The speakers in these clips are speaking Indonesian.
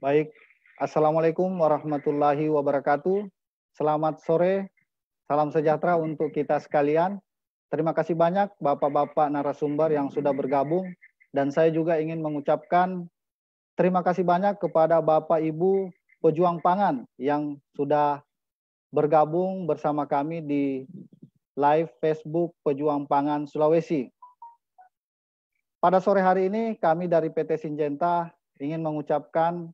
Baik, Assalamualaikum warahmatullahi wabarakatuh. Selamat sore, salam sejahtera untuk kita sekalian. Terima kasih banyak Bapak-Bapak narasumber yang sudah bergabung. Dan saya juga ingin mengucapkan terima kasih banyak kepada Bapak Ibu pejuang pangan yang sudah bergabung bersama kami di live Facebook Pejuang Pangan Sulawesi. Pada sore hari ini kami dari PT Syngenta ingin mengucapkan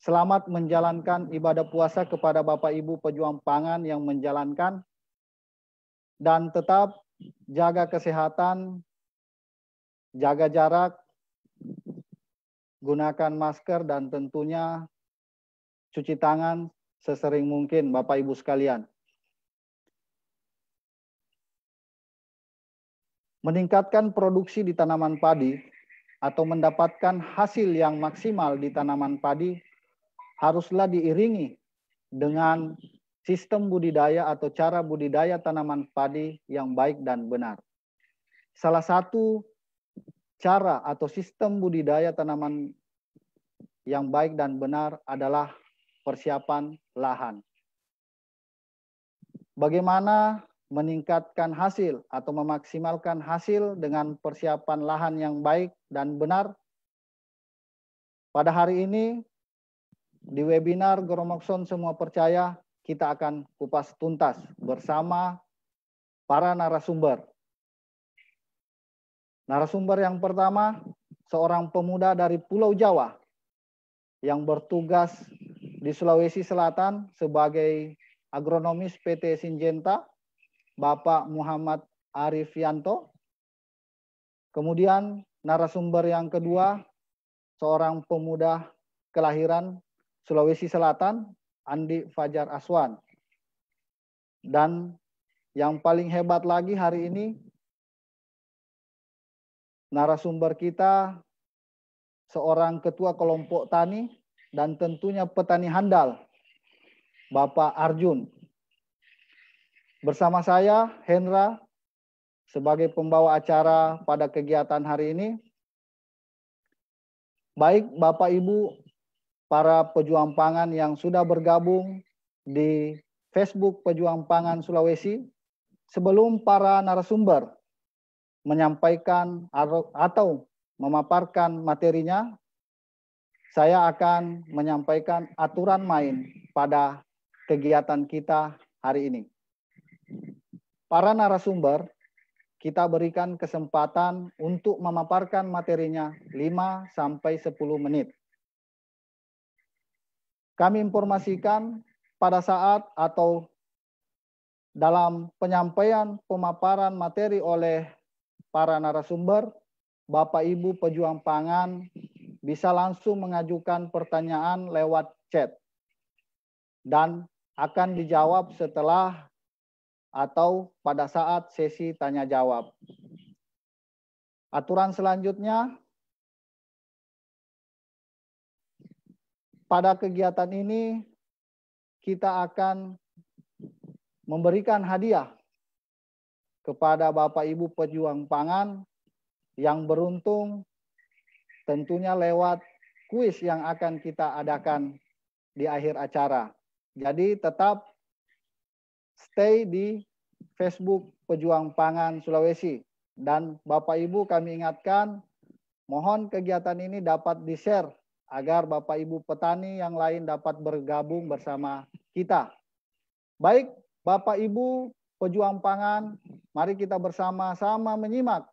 selamat menjalankan ibadah puasa kepada Bapak Ibu pejuang pangan yang menjalankan, dan tetap jaga kesehatan, jaga jarak, gunakan masker, dan tentunya cuci tangan sesering mungkin Bapak Ibu sekalian. Meningkatkan produksi di tanaman padi atau mendapatkan hasil yang maksimal di tanaman padi haruslah diiringi dengan sistem budidaya atau cara budidaya tanaman padi yang baik dan benar. Salah satu cara atau sistem budidaya tanaman yang baik dan benar adalah persiapan lahan. Bagaimana meningkatkan hasil atau memaksimalkan hasil dengan persiapan lahan yang baik dan benar? Pada hari ini, di webinar Gromokson Semua Percaya, kita akan kupas tuntas bersama para narasumber. Narasumber yang pertama, seorang pemuda dari Pulau Jawa yang bertugas di Sulawesi Selatan sebagai agronomis PT Syngenta, Bapak Muhammad Arifianto. Kemudian narasumber yang kedua, seorang pemuda kelahiran Sulawesi Selatan, Andi Fajar Aswan. Dan yang paling hebat lagi hari ini, narasumber kita seorang ketua kelompok tani dan tentunya petani handal, Bapak Arjun. Bersama saya, Hendra, sebagai pembawa acara pada kegiatan hari ini. Baik Bapak Ibu, para pejuang pangan yang sudah bergabung di Facebook Pejuang Pangan Sulawesi, sebelum para narasumber menyampaikan atau memaparkan materinya, saya akan menyampaikan aturan main pada kegiatan kita hari ini. Para narasumber, kita berikan kesempatan untuk memaparkan materinya 5-10 menit. Kami informasikan pada saat atau dalam penyampaian pemaparan materi oleh para narasumber, Bapak Ibu pejuang pangan bisa langsung mengajukan pertanyaan lewat chat dan akan dijawab setelah atau pada saat sesi tanya jawab. Aturan selanjutnya, pada kegiatan ini kita akan memberikan hadiah kepada Bapak Ibu pejuang pangan yang beruntung, tentunya lewat kuis yang akan kita adakan di akhir acara. Jadi tetap stay di Facebook Pejuang Pangan Sulawesi. Dan Bapak Ibu kami ingatkan, mohon kegiatan ini dapat di-share agar Bapak Ibu petani yang lain dapat bergabung bersama kita. Baik, Bapak Ibu pejuang pangan, mari kita bersama-sama menyimak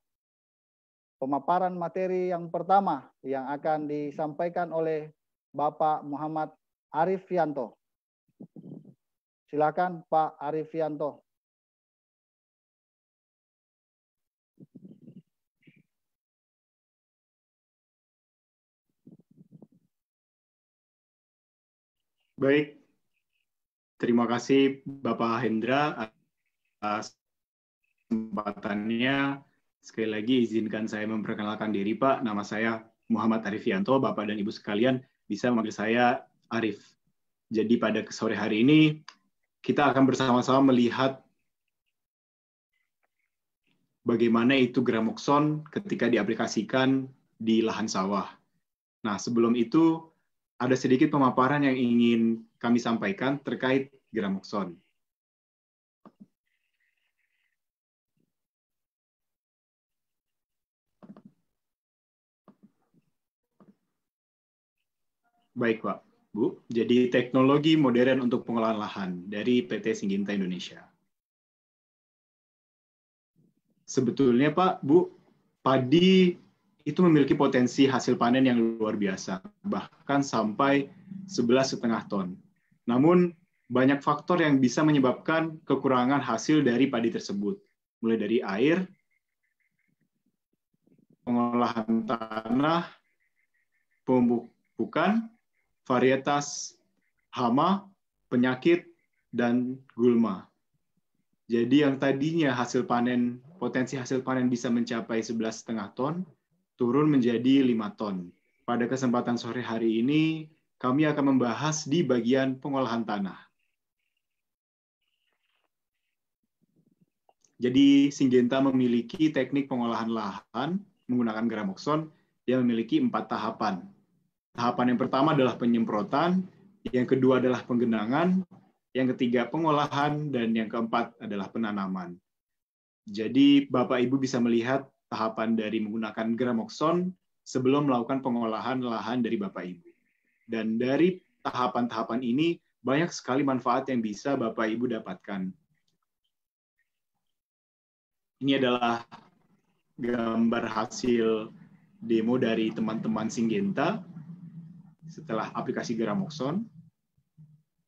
pemaparan materi yang pertama yang akan disampaikan oleh Bapak Muhammad Arifianto. Silakan Pak Arifianto. Baik, terima kasih Bapak Hendra atas kesempatannya. Sekali lagi izinkan saya memperkenalkan diri Pak. Nama saya Muhammad Arifianto. Bapak dan Ibu sekalian bisa memanggil saya Arif. Jadi pada sore hari ini kita akan bersama-sama melihat bagaimana itu Gramoxone ketika diaplikasikan di lahan sawah. Nah, sebelum itu ada sedikit pemaparan yang ingin kami sampaikan terkait Gramoxone. Baik, Pak. Bu, jadi teknologi modern untuk pengolahan lahan dari PT Syngenta Indonesia. Sebetulnya, Pak, Bu, padi itu memiliki potensi hasil panen yang luar biasa, bahkan sampai 11,5 ton. Namun, banyak faktor yang bisa menyebabkan kekurangan hasil dari padi tersebut, mulai dari air, pengolahan tanah, pemupukan, varietas hama, penyakit, dan gulma. Jadi yang tadinya potensi hasil panen bisa mencapai 11,5 ton, turun menjadi 5 ton. Pada kesempatan sore hari ini, kami akan membahas di bagian pengolahan tanah. Jadi Syngenta memiliki teknik pengolahan lahan menggunakan Gramoxone yang memiliki 4 tahapan. Tahapan yang pertama adalah penyemprotan, yang kedua adalah penggenangan, yang ketiga pengolahan, dan yang keempat adalah penanaman. Jadi Bapak Ibu bisa melihat tahapan dari menggunakan Gramoxone sebelum melakukan pengolahan lahan dari Bapak Ibu. Dan dari tahapan-tahapan ini banyak sekali manfaat yang bisa Bapak Ibu dapatkan. Ini adalah gambar hasil demo dari teman-teman Syngenta setelah aplikasi Gramoxone.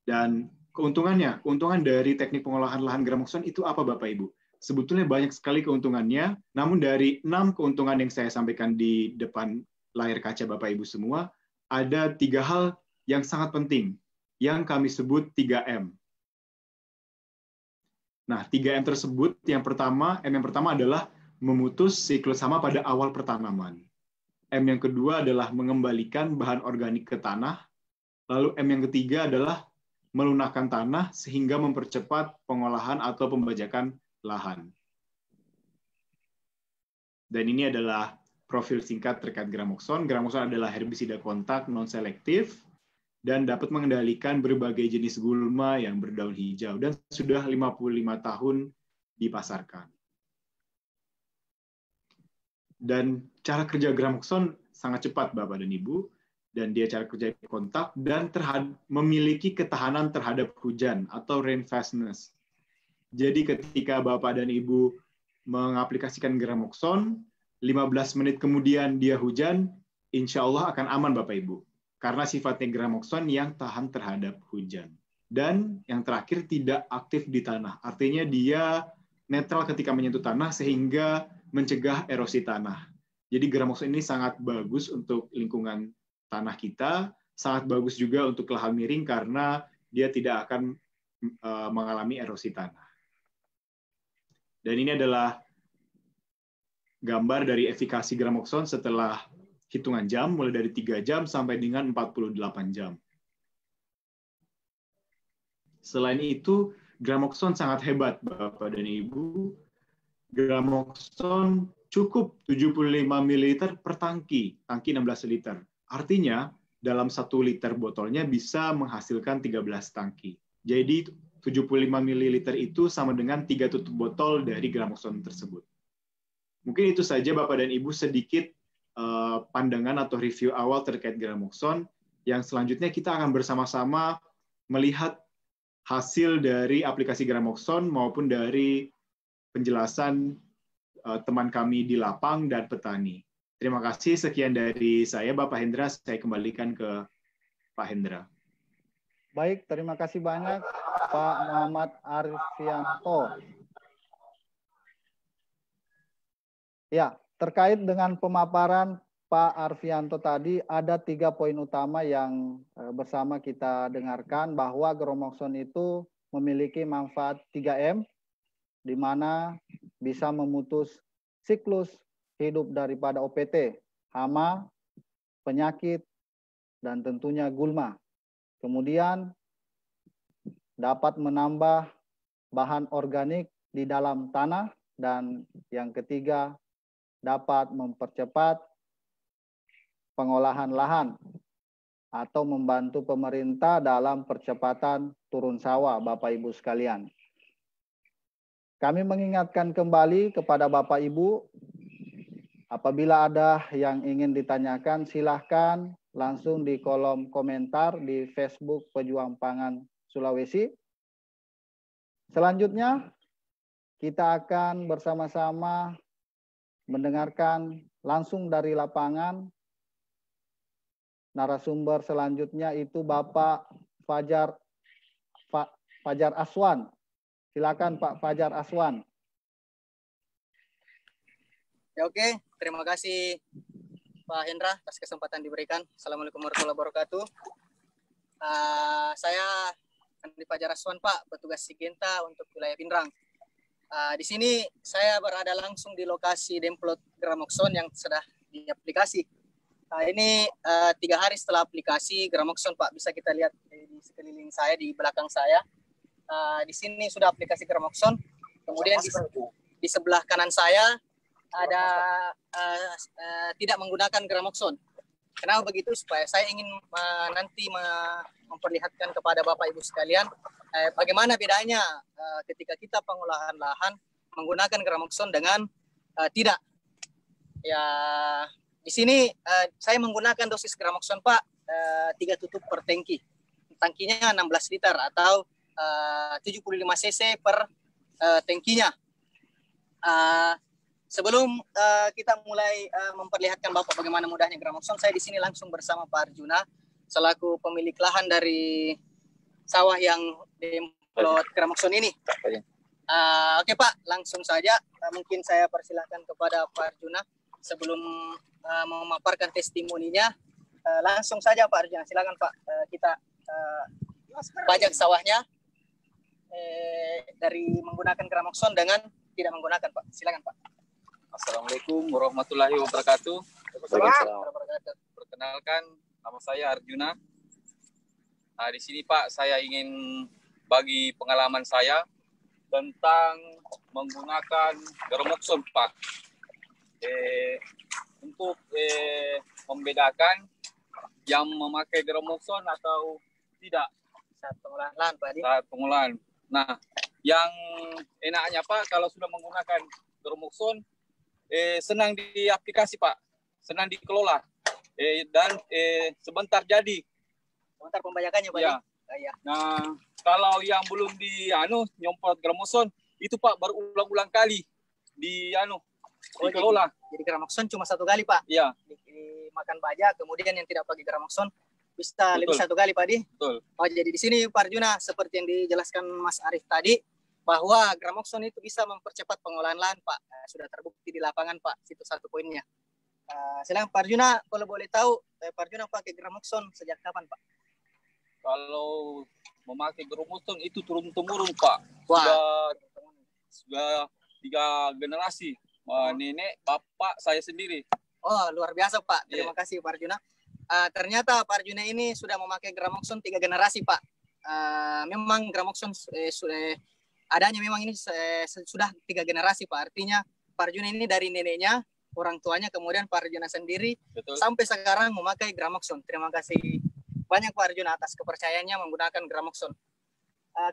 Dan keuntungan dari teknik pengolahan lahan Gramoxone itu apa Bapak Ibu? Sebetulnya banyak sekali keuntungannya, namun dari 6 keuntungan yang saya sampaikan di depan layar kaca Bapak Ibu semua, ada 3 hal yang sangat penting, yang kami sebut 3M. Nah, 3M tersebut, M yang pertama adalah memutus siklus hama pada awal pertanaman. M yang kedua adalah mengembalikan bahan organik ke tanah. Lalu M yang ketiga adalah melunakkan tanah sehingga mempercepat pengolahan atau pembajakan lahan. Dan ini adalah profil singkat terkait Gramoxone. Gramoxone adalah herbisida kontak non-selektif dan dapat mengendalikan berbagai jenis gulma yang berdaun hijau dan sudah 55 tahun dipasarkan. Dan cara kerja Gramoxone sangat cepat Bapak dan Ibu, dan dia cara kerja kontak dan memiliki ketahanan terhadap hujan atau rainfastness. Jadi ketika Bapak dan Ibu mengaplikasikan Gramoxone, 15 menit kemudian dia hujan, insya Allah akan aman Bapak Ibu. Karena sifatnya Gramoxone yang tahan terhadap hujan. Dan yang terakhir tidak aktif di tanah. Artinya dia netral ketika menyentuh tanah sehingga mencegah erosi tanah. Jadi Gramoxone ini sangat bagus untuk lingkungan tanah kita, sangat bagus juga untuk lahan miring karena dia tidak akan mengalami erosi tanah. Dan ini adalah gambar dari efikasi Gramoxone setelah hitungan jam, mulai dari 3 jam sampai dengan 48 jam. Selain itu, Gramoxone sangat hebat, Bapak dan Ibu. Gramoxone cukup 75 ml per tangki 16 liter. Artinya, dalam 1 liter botolnya bisa menghasilkan 13 tangki. Jadi, 75 ml itu sama dengan 3 tutup botol dari Gramoxone tersebut. Mungkin itu saja Bapak dan Ibu sedikit pandangan atau review awal terkait Gramoxone. Yang selanjutnya kita akan bersama-sama melihat hasil dari aplikasi Gramoxone maupun dari penjelasan teman kami di lapang dan petani. Terima kasih, sekian dari saya Bapak Hendra, saya kembalikan ke Pak Hendra. Baik, terima kasih banyak Pak Muhammad Arifianto. Ya, terkait dengan pemaparan Pak Arfianto tadi, ada 3 poin utama yang bersama kita dengarkan, bahwa Gramoxone itu memiliki manfaat 3M, di mana bisa memutus siklus hidup daripada OPT, hama, penyakit, dan tentunya gulma. Kemudian dapat menambah bahan organik di dalam tanah, dan yang ketiga dapat mempercepat pengolahan lahan. atau membantu pemerintah dalam percepatan turun sawah, Bapak Ibu sekalian. Kami mengingatkan kembali kepada Bapak Ibu, apabila ada yang ingin ditanyakan, silahkan langsung di kolom komentar di Facebook Pejuang Pangan Sulawesi. Selanjutnya, kita akan bersama-sama mendengarkan langsung dari lapangan. Narasumber selanjutnya itu Bapak Fajar Aswan. Silakan Pak Fajar Aswan. Ya, oke, terima kasih Pak Hendra atas kesempatan diberikan. Assalamualaikum warahmatullahi wabarakatuh. Saya Andi Fajar Aswan, Pak, petugas Sigenta untuk wilayah Pindrang. Di sini saya berada langsung di lokasi demplot Gramoxone yang sudah diaplikasi. Ini 3 hari setelah aplikasi Gramoxone, Pak. Bisa kita lihat di sekeliling saya, di belakang saya. Di sini sudah aplikasi Gramoxone. Kemudian di sebelah kanan saya ada tidak menggunakan Gramoxone. Kenapa begitu? Supaya saya ingin nanti memperlihatkan kepada Bapak Ibu sekalian bagaimana bedanya ketika kita pengolahan lahan menggunakan Gramoxone dengan tidak. Ya, di sini saya menggunakan dosis Gramoxone, Pak, 3 tutup per tangki. Tangkinya 16 liter atau 75 cc per tangkinya. Sebelum kita mulai memperlihatkan Bapak bagaimana mudahnya Gramoxone, saya di sini langsung bersama Pak Arjuna selaku pemilik lahan dari sawah yang demplot Gramoxone ini. Oke Pak, langsung saja mungkin saya persilahkan kepada Pak Arjuna sebelum memaparkan testimoninya. Langsung saja Pak Arjuna, silakan Pak, kita bajak sawahnya dari menggunakan Gramoxone dengan tidak menggunakan, Pak. Silakan Pak. Assalamualaikum warahmatullahi wabarakatuh. Perkenalkan, nama saya Arjuna. Di sini Pak, saya ingin bagi pengalaman saya tentang menggunakan Gramoxone, Pak. Untuk membedakan yang memakai Gramoxone atau tidak saat pengolahan lahan, Pak. Saat pengolahan. Nah, yang enaknya Pak kalau sudah menggunakan Gramoxone senang di aplikasi, Pak, senang dikelola dan sebentar jadi. Sebentar pembayakannya, Pak. Ya. Ya. Nah, kalau yang belum nyomprot Gramoxone itu Pak baru ulang-ulang kali dikelola. Jadi Gramoxone cuma 1 kali, Pak. Iya. Dimakan bajak, kemudian yang tidak pakai Gramoxone bisa lebih 1 kali, Pak Di. Betul. Oh, jadi di sini Pak Arjuna seperti yang dijelaskan Mas Arif tadi bahwa Gramoxone itu bisa mempercepat pengolahan lahan, Pak. Sudah terbukti di lapangan, Pak. Itu 1 poinnya. Silakan Pak Arjuna, kalau boleh tahu Pak Arjuna pakai Gramoxone sejak kapan, Pak? Kalau memakai Gramoxone itu turun-temurun, Pak. Sudah 3 generasi. Nenek, bapak, saya sendiri. Oh, luar biasa, Pak. Terima kasih Pak Arjuna. Ternyata Pak Arjuna ini sudah memakai Gramoxone 3 generasi, Pak. Memang Gramoxone sudah adanya memang ini sudah 3 generasi, Pak. Artinya Pak Arjuna ini dari neneknya, orang tuanya, kemudian Pak Arjuna sendiri. Betul. Sampai sekarang memakai Gramoxone. Terima kasih banyak Pak Arjuna atas kepercayaannya menggunakan Gramoxone.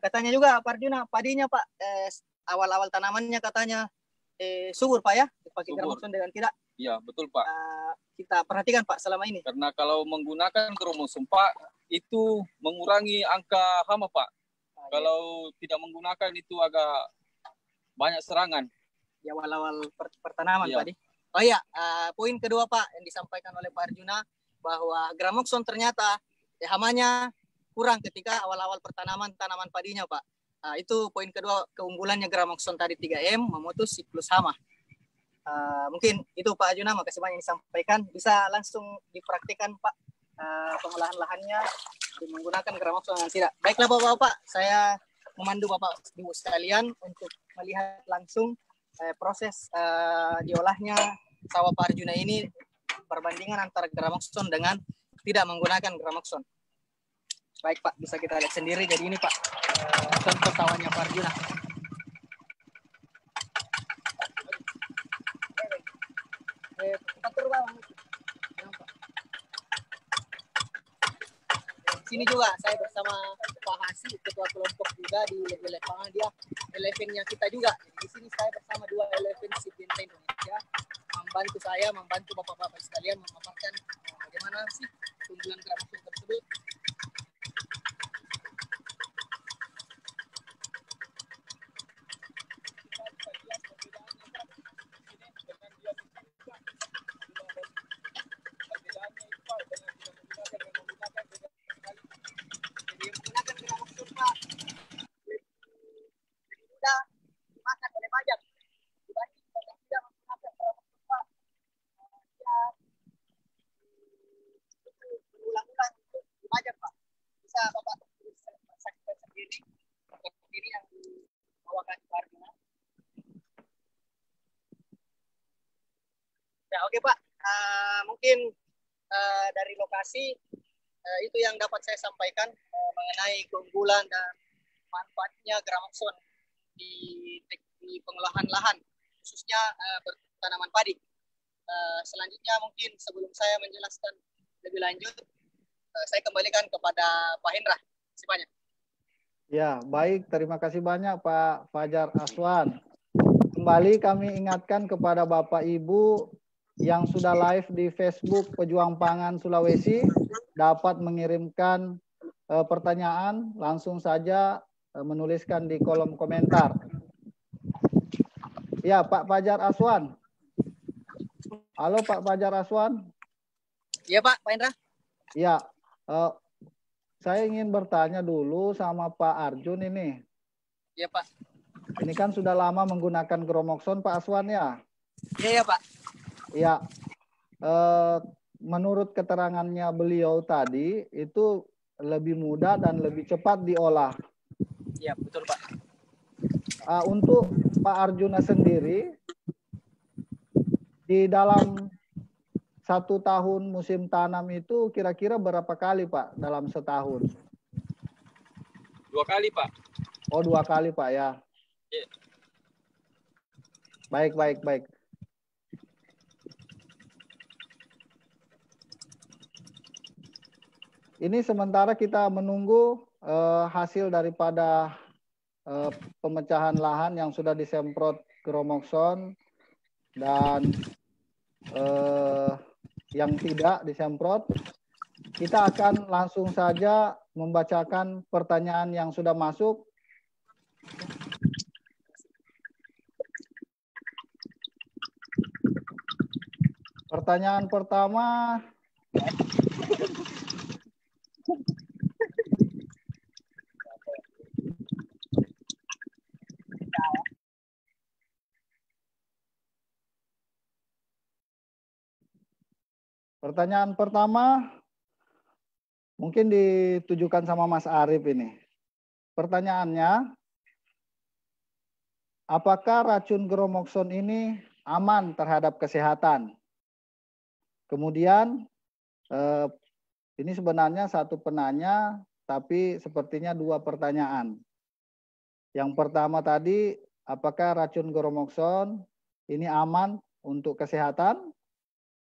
Katanya juga Pak Arjuna, padinya Pak, awal-awal tanamannya katanya subur, Pak, ya, pakai Gramoxone dengan tidak. Iya, betul Pak. Kita perhatikan Pak selama ini. Karena kalau menggunakan Gramoxone Pak, itu mengurangi angka hama Pak. Kalau tidak menggunakan itu agak banyak serangan. Ya, awal-awal pertanaman, Pak. Oh iya, poin kedua Pak yang disampaikan oleh Pak Arjuna bahwa Gramoxone ternyata hamanya kurang ketika awal-awal pertanaman tanaman padinya, Pak. Itu poin kedua keunggulannya Gramoxone tadi 3M, memutus siklus hama. Mungkin itu Pak Arjuna, makasih banyak yang disampaikan. Bisa langsung dipraktikkan Pak pengolahan lahannya menggunakan Gramoxone dan tidak. Baiklah Bapak-Bapak, saya memandu Bapak Ibu sekalian untuk melihat langsung proses diolahnya sawah Pak Arjuna ini, perbandingan antara Gramoxone dengan tidak menggunakan Gramoxone. Baik Pak, bisa kita lihat sendiri. Jadi ini Pak contoh sawahnya Pak Arjuna. sini juga saya bersama Pak Hasi, ketua kelompok juga di lapangan, dia elevennya kita juga. Jadi di sini saya bersama dua eleven Siginta Indonesia, membantu bapak-bapak sekalian memaparkan bagaimana sih keunggulan Gramoxone tersebut. Ya, oke Pak. Mungkin dari lokasi itu yang dapat saya sampaikan mengenai keunggulan dan manfaatnya Gramoxone di pengolahan lahan, khususnya bertanaman padi. Selanjutnya mungkin sebelum saya menjelaskan lebih lanjut, saya kembalikan kepada Pak Hendra. Terima kasih banyak. Ya, baik. Terima kasih banyak Pak Fajar Aswan. Kembali kami ingatkan kepada Bapak Ibu yang sudah live di Facebook Pejuang Pangan Sulawesi dapat mengirimkan pertanyaan, langsung saja menuliskan di kolom komentar. Ya, Pak Fajar Aswan. Halo Pak Fajar Aswan. Iya Pak Hendra. Ya, saya ingin bertanya dulu sama Pak Arjun ini. Iya Pak. Ini kan sudah lama menggunakan Gramoxone Pak Aswan ya? Iya Pak. Ya, menurut keterangannya beliau tadi itu lebih mudah dan lebih cepat diolah. Iya betul Pak. Untuk Pak Arjuna sendiri, di dalam 1 tahun musim tanam itu kira-kira berapa kali Pak dalam setahun? 2 kali Pak. Oh 2 kali Pak ya. Yeah. Baik. Ini sementara kita menunggu hasil daripada pemecahan lahan yang sudah disemprot Gramoxone dan yang tidak disemprot. Kita akan langsung saja membacakan pertanyaan yang sudah masuk. Pertanyaan pertama. Pertanyaan pertama mungkin ditujukan sama Mas Arif ini. Pertanyaannya, apakah racun Gramoxone ini aman terhadap kesehatan? Kemudian, ini sebenarnya satu penanya, tapi sepertinya 2 pertanyaan. Yang pertama tadi, apakah racun Gramoxone ini aman untuk kesehatan?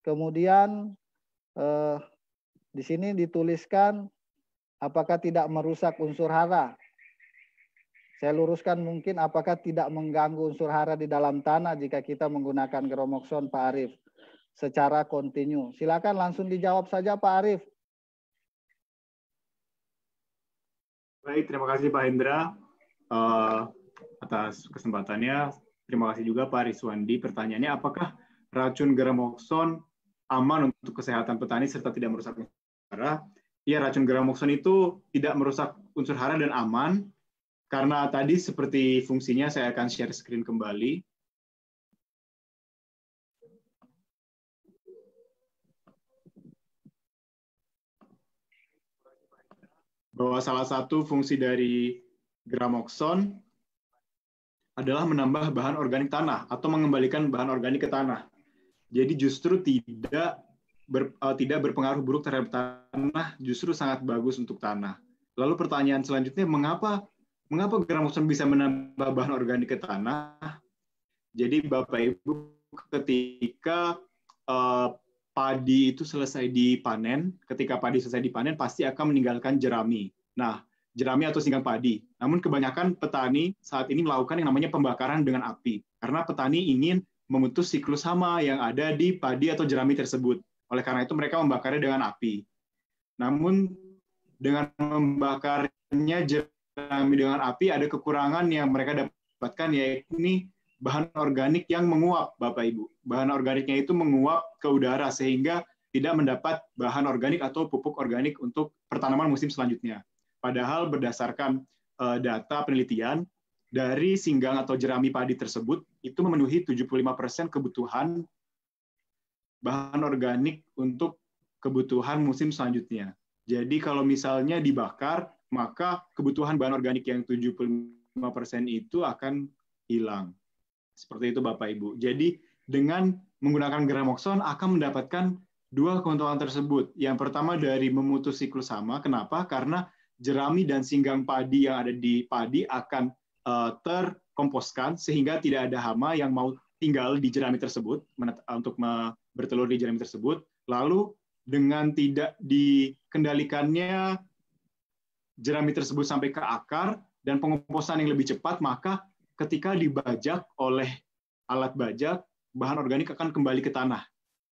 Kemudian, di sini dituliskan apakah tidak merusak unsur hara. Saya luruskan mungkin apakah tidak mengganggu unsur hara di dalam tanah jika kita menggunakan Gramoxone Pak Arif secara kontinu. Silakan langsung dijawab saja Pak Arif. Baik, terima kasih Pak Hendra atas kesempatannya. Terima kasih juga Pak Riswandi. Pertanyaannya, apakah racun Gramoxone aman untuk kesehatan petani serta tidak merusak unsur hara? Ya, racun Gramoxone itu tidak merusak unsur hara dan aman, karena tadi seperti fungsinya, saya akan share screen kembali. Bahwa salah satu fungsi dari Gramoxone adalah menambah bahan organik tanah atau mengembalikan bahan organik ke tanah. Jadi justru tidak berpengaruh buruk terhadap tanah, justru sangat bagus untuk tanah. Lalu pertanyaan selanjutnya, mengapa Gramoxone bisa menambah bahan organik ke tanah? Jadi Bapak Ibu, ketika padi itu selesai dipanen, ketika padi selesai dipanen pasti akan meninggalkan jerami. Nah, jerami atau singgang padi. Namun kebanyakan petani saat ini melakukan yang namanya pembakaran dengan api. Karena petani ingin memutus siklus hama yang ada di padi atau jerami tersebut. Oleh karena itu mereka membakarnya dengan api. Namun dengan membakarnya jerami dengan api ada kekurangan yang mereka dapatkan, yaitu bahan organik yang menguap, Bapak Ibu. Bahan organiknya itu menguap ke udara sehingga tidak mendapat bahan organik atau pupuk organik untuk pertanaman musim selanjutnya. Padahal berdasarkan data penelitian, dari singgang atau jerami padi tersebut itu memenuhi 75% kebutuhan bahan organik untuk kebutuhan musim selanjutnya. Jadi kalau misalnya dibakar, maka kebutuhan bahan organik yang 75% itu akan hilang. Seperti itu Bapak Ibu. Jadi dengan menggunakan Gramoxone akan mendapatkan dua keuntungan tersebut. Yang pertama dari memutus siklus hama. Kenapa? Karena jerami dan singgang padi yang ada di padi akan terkomposkan sehingga tidak ada hama yang mau tinggal di jerami tersebut untuk bertelur di jerami tersebut. Lalu dengan tidak dikendalikannya jerami tersebut sampai ke akar dan pengomposan yang lebih cepat, maka ketika dibajak oleh alat bajak, bahan organik akan kembali ke tanah.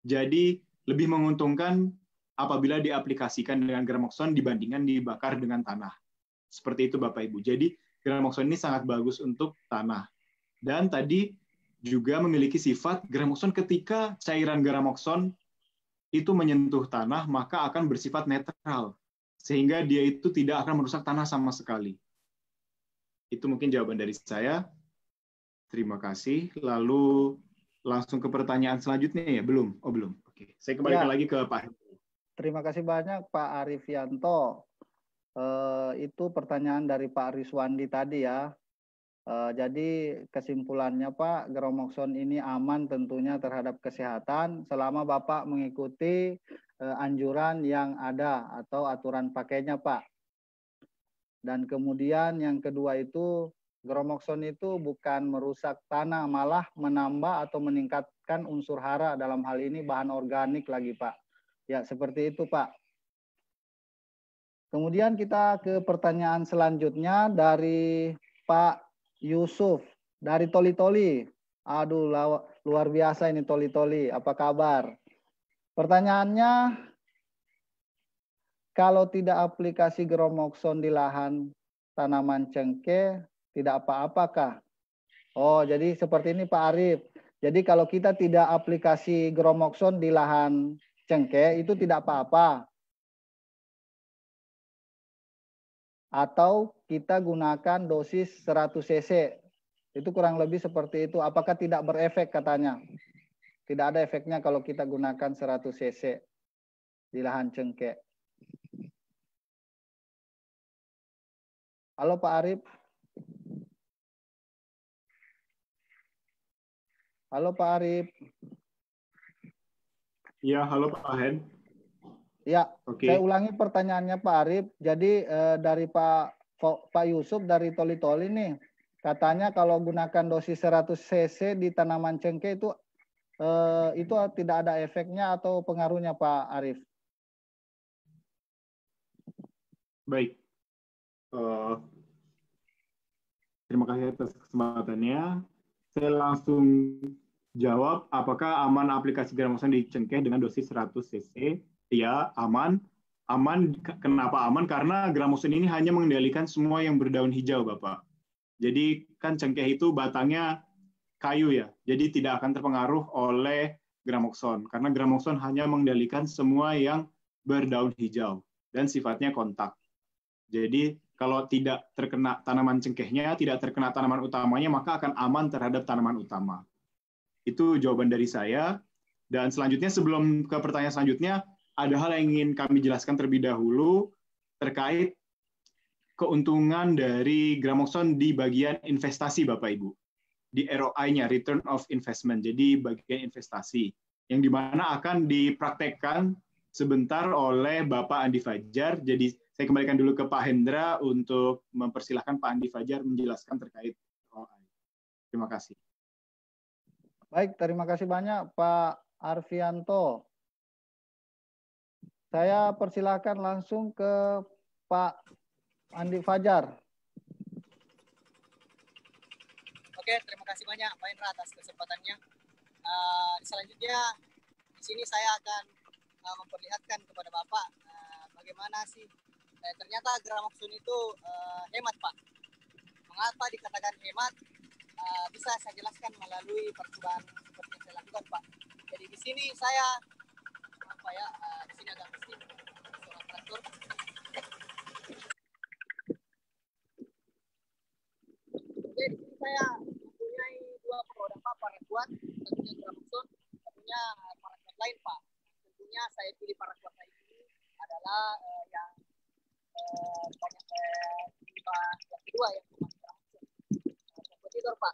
Jadi lebih menguntungkan apabila diaplikasikan dengan Gramoxone dibandingkan dibakar dengan tanah. Seperti itu Bapak Ibu. Jadi Gramoxone ini sangat bagus untuk tanah. Dan tadi juga memiliki sifat Gramoxone ketika cairan Gramoxone itu menyentuh tanah, maka akan bersifat netral. Sehingga dia itu tidak akan merusak tanah sama sekali. Itu mungkin jawaban dari saya. Terima kasih. Lalu langsung ke pertanyaan selanjutnya ya? Belum? Oh belum. Oke. Saya kembalikan lagi ke Pak. Terima kasih banyak Pak Arifianto. Itu pertanyaan dari Pak Riswandi tadi ya. Jadi kesimpulannya Pak, Gramoxone ini aman tentunya terhadap kesehatan selama Bapak mengikuti anjuran yang ada atau aturan pakainya Pak. Dan kemudian yang kedua itu Gramoxone itu bukan merusak tanah, malah menambah atau meningkatkan unsur hara, dalam hal ini bahan organik lagi Pak. Ya seperti itu Pak. Kemudian kita ke pertanyaan selanjutnya dari Pak Yusuf dari Toli-Toli. Aduh, luar biasa ini Toli-Toli. Apa kabar? Pertanyaannya, kalau tidak aplikasi Gramoxone di lahan tanaman cengkeh, tidak apa-apakah? Oh, jadi seperti ini Pak Arif. Jadi kalau kita tidak aplikasi Gramoxone di lahan cengkeh, itu tidak apa-apa. Atau kita gunakan dosis 100 cc. Itu kurang lebih seperti itu. Apakah tidak berefek katanya? Tidak ada efeknya kalau kita gunakan 100 cc di lahan cengkeh. Halo Pak Arif. Halo Pak Arif. Iya, halo Pak Hen. Ya, saya ulangi pertanyaannya Pak Arif. Jadi dari Pak Yusuf dari Toli-Toli nih, katanya kalau gunakan dosis 100 cc di tanaman cengkeh itu tidak ada efeknya atau pengaruhnya Pak Arif? Baik. Terima kasih atas kesempatannya. Saya langsung jawab, apakah aman aplikasi Gramoxone di cengkeh dengan dosis 100 cc? Ya, aman. Aman, kenapa aman? Karena Gramoxone ini hanya mengendalikan semua yang berdaun hijau, Bapak. Jadi kan cengkeh itu batangnya kayu ya, jadi tidak akan terpengaruh oleh Gramoxone. Karena Gramoxone hanya mengendalikan semua yang berdaun hijau dan sifatnya kontak. Jadi kalau tidak terkena tanaman cengkehnya, tidak terkena tanaman utamanya, maka akan aman terhadap tanaman utama. Itu jawaban dari saya. Dan selanjutnya, sebelum ke pertanyaan selanjutnya, ada hal yang ingin kami jelaskan terlebih dahulu terkait keuntungan dari Gramoxone di bagian investasi, Bapak Ibu. Di ROI-nya, Return of Investment, jadi bagian investasi, yang dimana akan dipraktekkan sebentar oleh Bapak Andi Fajar. Jadi saya kembalikan dulu ke Pak Hendra untuk mempersilahkan Pak Andi Fajar menjelaskan terkait ROI. Terima kasih. Baik, terima kasih banyak Pak Arfianto. Saya persilakan langsung ke Pak Andi Fajar. Oke, terima kasih banyak Pak Indra atas kesempatannya. Selanjutnya di sini saya akan memperlihatkan kepada Bapak bagaimana sih ternyata Gramoxone itu hemat, Pak. Mengapa dikatakan hemat? Bisa saya jelaskan melalui percobaan seperti yang saya lakukan, Pak. Jadi di sini saya di sini agak mesti suara traktor. Oke, di sini saya mempunyai dua produk, Pak, paraquat, satunya Gramoxone, satunya paraquat lain, Pak. Tentunya saya pilih paraquat lain ini adalah yang banyak yang kedua yang kompetitor, Pak.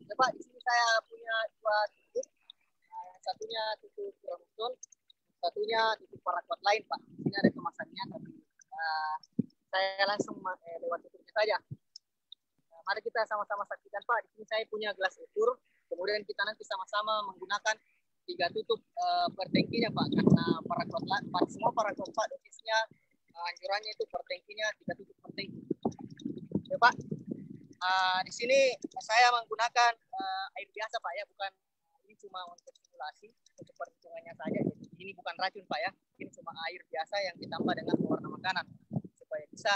Ya, Pak, di sini saya punya dua tutup. Satunya tutup Gramoxone, satunya tutup paraquat lain, Pak. Di sini ada kemasannya, tapi saya langsung lewat tutupnya saja. Mari kita sama-sama saksikan, Pak. Di sini saya punya gelas ukur. Kemudian kita nanti sama-sama menggunakan 3 tutup per tangkinya, Pak. Karena semua paraquat, Pak, dosisnya anjurannya itu per tangkinya 3 tutup per tangki. Ya, Pak. Di sini saya menggunakan air biasa, Pak, ya, bukan ini cuma untuk simulasi, untuk perhitungannya saja. Jadi ini bukan racun, Pak, ya. Ini cuma air biasa yang ditambah dengan pewarna makanan supaya bisa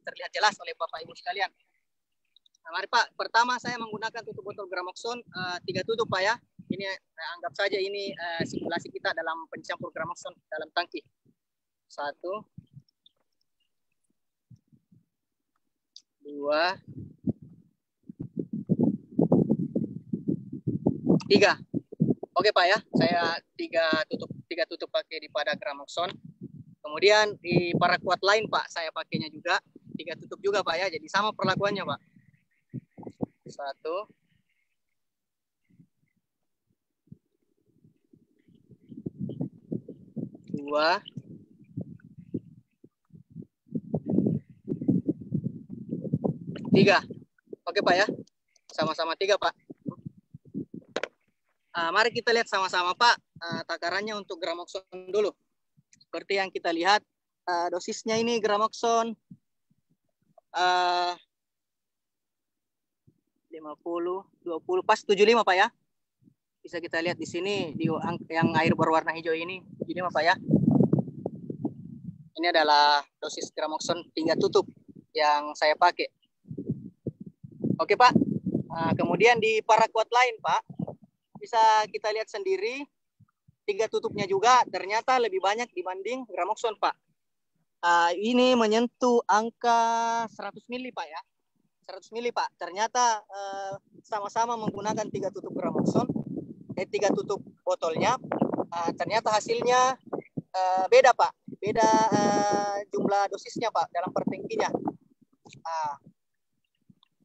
terlihat jelas oleh Bapak Ibu sekalian. Nah, mari, Pak. Pertama saya menggunakan tutup botol Gramoxone 3 tutup, Pak, ya. Ini anggap saja ini simulasi kita dalam pencampur Gramoxone dalam tangki. 1, 2, 3. Oke, Pak, ya. Saya 3 tutup pakai di pada Gramoxone. Kemudian di paraquat lain, Pak, saya pakainya juga 3 tutup juga, Pak, ya. Jadi sama perlakuannya, Pak. 1, 2, 3. Oke, Pak, ya. Sama-sama 3, Pak. Mari kita lihat sama-sama, Pak, takarannya untuk Gramoxone dulu. Seperti yang kita lihat, dosisnya ini Gramoxone 50, 20, pas 75, Pak, ya. Bisa kita lihat di sini di yang air berwarna hijau ini 75, Pak, ya. Ini adalah dosis Gramoxone 3 tutup yang saya pakai. Oke, Pak. Kemudian di paraquat lain, Pak, bisa kita lihat sendiri 3 tutupnya juga ternyata lebih banyak dibanding Gramoxone, Pak. Ini menyentuh angka 100 mili, Pak, ya. 100 mili, Pak. Ternyata sama-sama menggunakan 3 tutup Gramoxone, 3 tutup botolnya. Ternyata hasilnya beda, Pak. Beda jumlah dosisnya, Pak, dalam per tangkinya.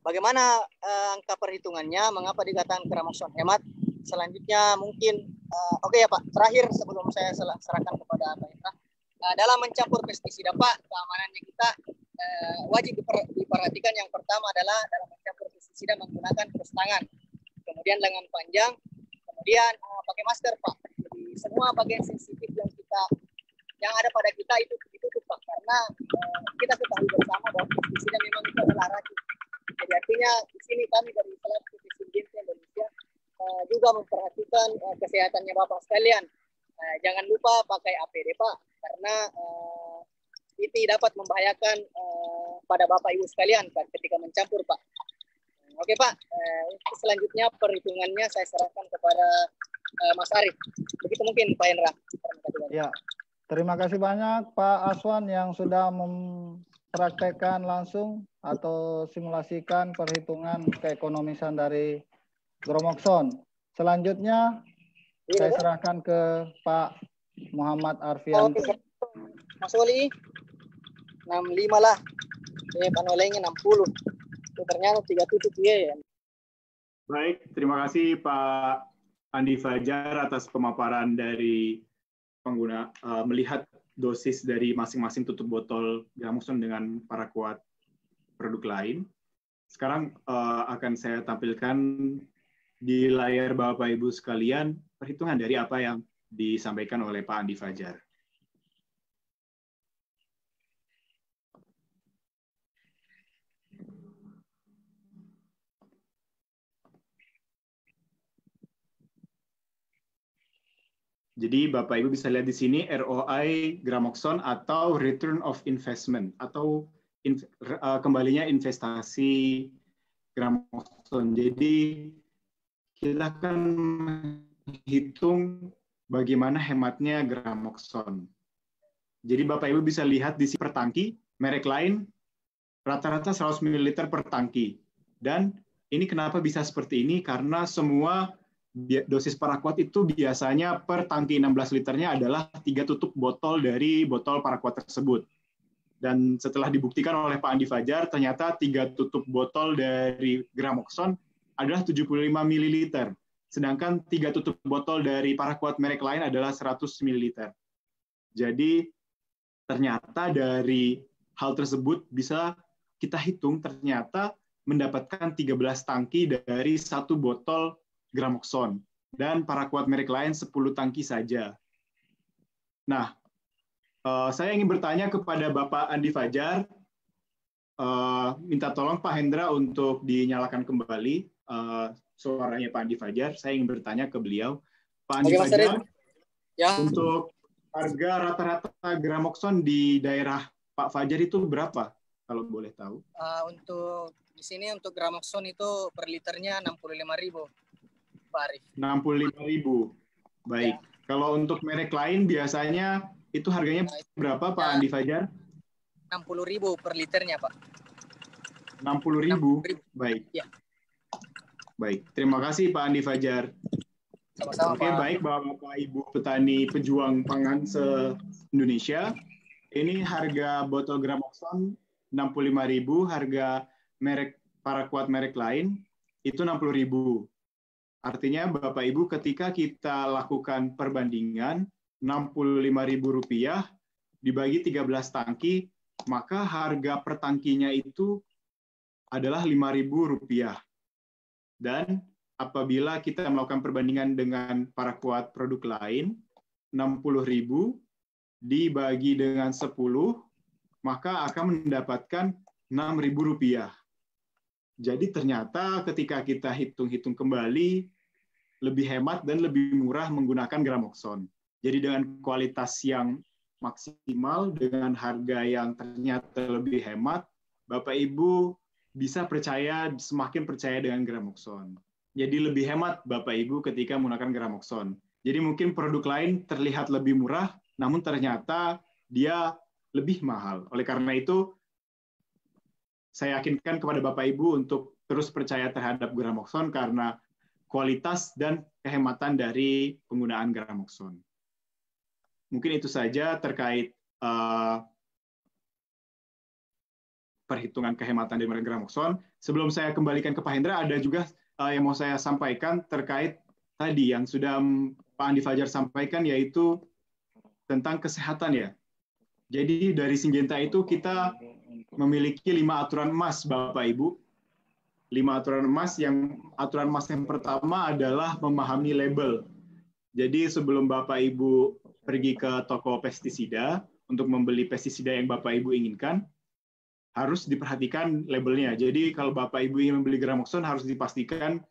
Bagaimana angka perhitungannya? Mengapa dikatakan Gramoxone hemat? Selanjutnya mungkin, oke ya, Pak. Terakhir sebelum saya serahkan kepada Pak Indra, dalam mencampur pestisida, Pak, keamanannya kita wajib diperhatikan. Yang pertama adalah dalam mencampur pestisida menggunakan kaos tangan, kemudian lengan panjang, kemudian pakai masker, Pak. Jadi semua bagian sensitif yang ada pada kita itu ditutup, Pak, karena kita ketahui bersama bahwa pestisida memang itu adalah racun. Jadi artinya di sini kami dari Selaku Pestisida Indonesia juga memperhatikan kesehatannya Bapak sekalian. Jangan lupa pakai APD, Pak, karena itu dapat membahayakan pada Bapak Ibu sekalian ketika mencampur, Pak. Oke, Pak. Selanjutnya perhitungannya saya serahkan kepada Mas Arif. Begitu mungkin, Pak Indra. Ya, terima kasih banyak Pak Aswan yang sudah mempraktekkan langsung atau simulasikan perhitungan keekonomisan dari Gramoxone. Selanjutnya saya serahkan ke Pak Muhammad Arfianto. Mas Oli 65 lah. Panolengnya 60. Ternyata 3 tutup ya. Baik, terima kasih Pak Andi Fajar atas pemaparan dari pengguna melihat dosis dari masing-masing tutup botol Gramoxone dengan paraquat produk lain. Sekarang akan saya tampilkan di layar Bapak Ibu sekalian perhitungan dari apa yang disampaikan oleh Pak Andi Fajar. Jadi Bapak Ibu bisa lihat di sini ROI Gramoxone atau Return of Investment atau kembalinya investasi Gramoxone. Jadi kita akan menghitung bagaimana hematnya Gramoxone. Jadi Bapak Ibu bisa lihat di sini per tangki, merek lain rata-rata 100 ml per tangki. Dan ini kenapa bisa seperti ini? Karena semua dosis paraquat itu biasanya per tangki 16 liternya adalah 3 tutup botol dari botol paraquat tersebut. Dan setelah dibuktikan oleh Pak Andi Fajar, ternyata 3 tutup botol dari Gramoxone adalah 75 ml. Sedangkan 3 tutup botol dari paraquat merek lain adalah 100 ml. Jadi ternyata dari hal tersebut bisa kita hitung ternyata mendapatkan 13 tangki dari 1 botol Gramoxone, dan paraquat merek lain 10 tangki saja. Nah, saya ingin bertanya kepada Bapak Andi Fajar, minta tolong Pak Hendra untuk dinyalakan kembali suaranya Pak Andi Fajar. Saya ingin bertanya ke beliau, Pak Andi Fajar, ya. Untuk harga rata-rata Gramoxone di daerah Pak Fajar itu berapa, kalau boleh tahu? Untuk di sini untuk Gramoxone itu per liternya 65.000. 65.000. Baik. Ya. Kalau untuk merek lain biasanya itu harganya berapa, Pak Andi Fajar? 60.000 per liternya, Pak. 60.000. Baik. Ya. Baik. Terima kasih Pak Andi Fajar. Sama-sama, Oke, Pak. Baik Bapak Ibu petani pejuang pangan se-Indonesia. Ini harga botol Gramoxone 65.000, harga merek paraquat merek lain itu 60.000. Artinya Bapak Ibu ketika kita lakukan perbandingan Rp65.000 dibagi 13 tangki, maka harga per tangkinya itu adalah Rp5.000. Dan apabila kita melakukan perbandingan dengan paraquat produk lain, 60.000 dibagi dengan 10, maka akan mendapatkan Rp6.000. Jadi ternyata ketika kita hitung-hitung kembali, lebih hemat dan lebih murah menggunakan Gramoxone. Jadi dengan kualitas yang maksimal, dengan harga yang ternyata lebih hemat, Bapak Ibu bisa semakin percaya dengan Gramoxone. Jadi lebih hemat Bapak Ibu ketika menggunakan Gramoxone. Jadi mungkin produk lain terlihat lebih murah, namun ternyata dia lebih mahal. Oleh karena itu, saya yakinkan kepada Bapak Ibu untuk terus percaya terhadap Gramoxone karena kualitas dan kehematan dari penggunaan Gramoxone. Mungkin itu saja terkait perhitungan kehematan dari Gramoxone. Sebelum saya kembalikan ke Pak Hendra, ada juga yang mau saya sampaikan terkait tadi yang sudah Pak Andi Fajar sampaikan, yaitu tentang kesehatan ya. Jadi dari Syngenta itu kita memiliki 5 aturan emas, Bapak Ibu. 5 aturan emas. Aturan emas yang pertama adalah memahami label. Jadi sebelum Bapak Ibu pergi ke toko pestisida untuk membeli pestisida yang Bapak Ibu inginkan, harus diperhatikan labelnya. Jadi kalau Bapak Ibu ingin membeli Gramoxone, harus dipastikan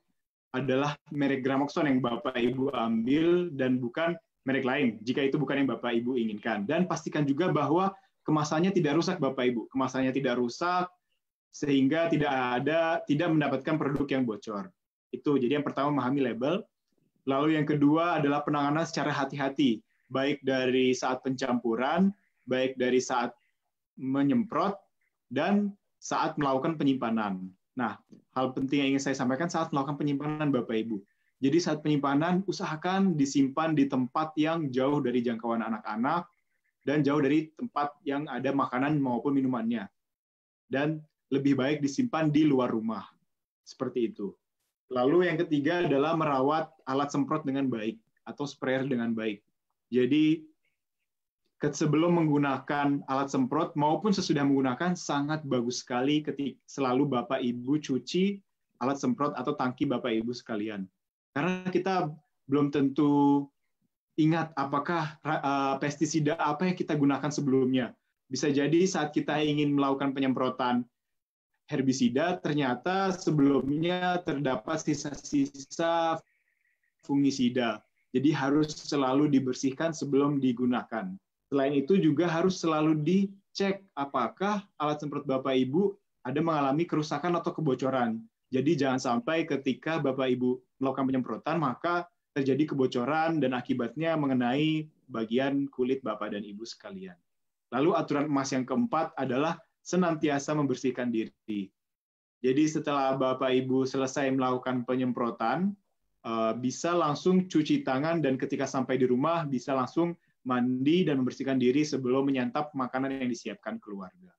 adalah merek Gramoxone yang Bapak Ibu ambil dan bukan merek lain, jika itu bukan yang Bapak Ibu inginkan. Dan pastikan juga bahwa kemasannya tidak rusak, Bapak Ibu. Kemasannya tidak rusak, sehingga tidak mendapatkan produk yang bocor. Itu jadi yang pertama, memahami label. Lalu yang kedua adalah penanganan secara hati-hati, baik dari saat pencampuran, baik dari saat menyemprot, dan saat melakukan penyimpanan. Nah, hal penting yang ingin saya sampaikan saat melakukan penyimpanan, Bapak Ibu. Jadi saat penyimpanan, usahakan disimpan di tempat yang jauh dari jangkauan anak-anak, dan jauh dari tempat yang ada makanan maupun minumannya. Dan lebih baik disimpan di luar rumah. Seperti itu. Lalu yang ketiga adalah merawat alat semprot dengan baik atau sprayer dengan baik. Jadi sebelum menggunakan alat semprot maupun sesudah menggunakan, sangat bagus sekali ketika selalu Bapak Ibu cuci alat semprot atau tangki Bapak Ibu sekalian. Karena kita belum tentu ingat apakah pestisida apa yang kita gunakan sebelumnya. Bisa jadi saat kita ingin melakukan penyemprotan herbisida, ternyata sebelumnya terdapat sisa-sisa fungisida. Jadi harus selalu dibersihkan sebelum digunakan. Selain itu juga harus selalu dicek apakah alat semprot Bapak Ibu ada mengalami kerusakan atau kebocoran. Jadi jangan sampai ketika Bapak Ibu melakukan penyemprotan maka terjadi kebocoran dan akibatnya mengenai bagian kulit Bapak dan Ibu sekalian. Lalu aturan emas yang keempat adalah senantiasa membersihkan diri. Jadi setelah Bapak Ibu selesai melakukan penyemprotan, bisa langsung cuci tangan dan ketika sampai di rumah bisa langsung mandi dan membersihkan diri sebelum menyantap makanan yang disiapkan keluarga.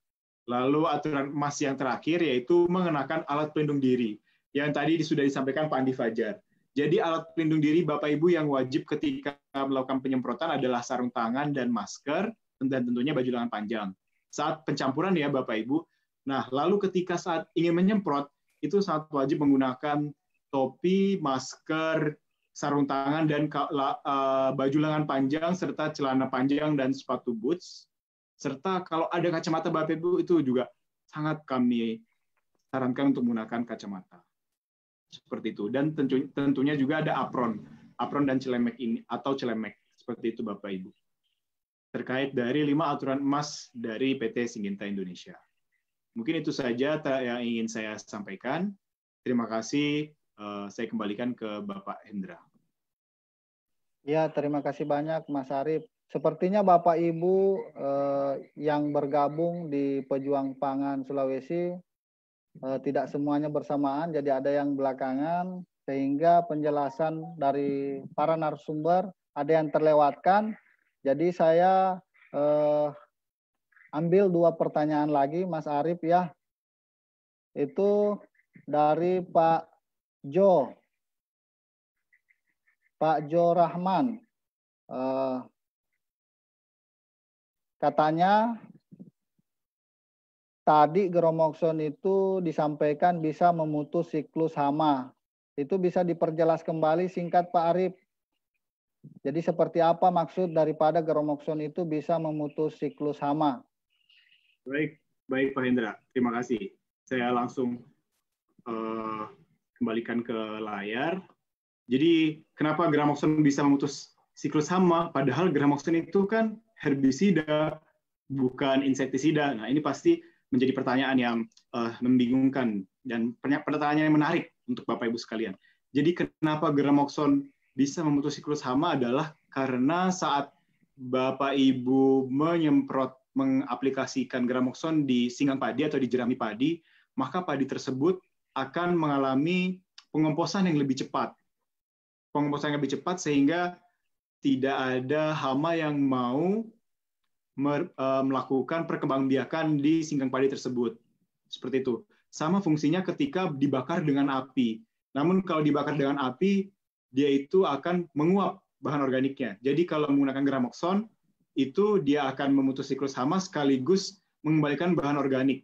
Lalu aturan emas yang terakhir yaitu mengenakan alat pelindung diri. Yang tadi sudah disampaikan Pak Andi Fajar. Jadi alat pelindung diri Bapak Ibu yang wajib ketika melakukan penyemprotan adalah sarung tangan dan masker, dan tentunya baju lengan panjang. Saat pencampuran ya Bapak Ibu. Nah, lalu ketika saat ingin menyemprot, itu sangat wajib menggunakan topi, masker, sarung tangan, dan baju lengan panjang, serta celana panjang dan sepatu boots. Serta kalau ada kacamata Bapak Ibu, itu juga sangat kami sarankan untuk menggunakan kacamata. Seperti itu. Dan tentunya juga ada apron dan celemek ini, atau celemek. Seperti itu Bapak Ibu. Terkait dari 5 aturan emas dari PT Syngenta Indonesia. Mungkin itu saja yang ingin saya sampaikan. Terima kasih. Saya kembalikan ke Bapak Hendra. Ya, terima kasih banyak Mas Arief. Sepertinya Bapak Ibu yang bergabung di Pejuang Pangan Sulawesi tidak semuanya bersamaan, jadi ada yang belakangan, sehingga penjelasan dari para narasumber ada yang terlewatkan. Jadi saya ambil 2 pertanyaan lagi, Mas Arief ya. Itu dari Pak Jo Rahman. Katanya tadi Geromokson itu disampaikan bisa memutus siklus hama. Itu bisa diperjelas kembali singkat Pak Arief. Jadi seperti apa maksud daripada Geromokson itu bisa memutus siklus hama? Baik Pak Hendra. Terima kasih. Saya langsung kembalikan ke layar. Jadi kenapa Geromokson bisa memutus siklus hama? Padahal Geromokson itu kan herbisida, bukan insektisida. Nah ini pasti menjadi pertanyaan yang membingungkan dan pertanyaan yang menarik untuk Bapak Ibu sekalian. Jadi kenapa Geromokson bisa memutus siklus hama adalah karena saat Bapak Ibu mengaplikasikan Geromokson di singgang padi atau di jerami padi, maka padi tersebut akan mengalami pengomposan yang lebih cepat. Pengomposan yang lebih cepat sehingga tidak ada hama yang mau melakukan perkembangbiakan di singgang padi tersebut. Seperti itu. Sama fungsinya ketika dibakar dengan api. Namun kalau dibakar dengan api, dia itu akan menguap bahan organiknya. Jadi kalau menggunakan Geromokson, itu dia akan memutus siklus hama sekaligus mengembalikan bahan organik.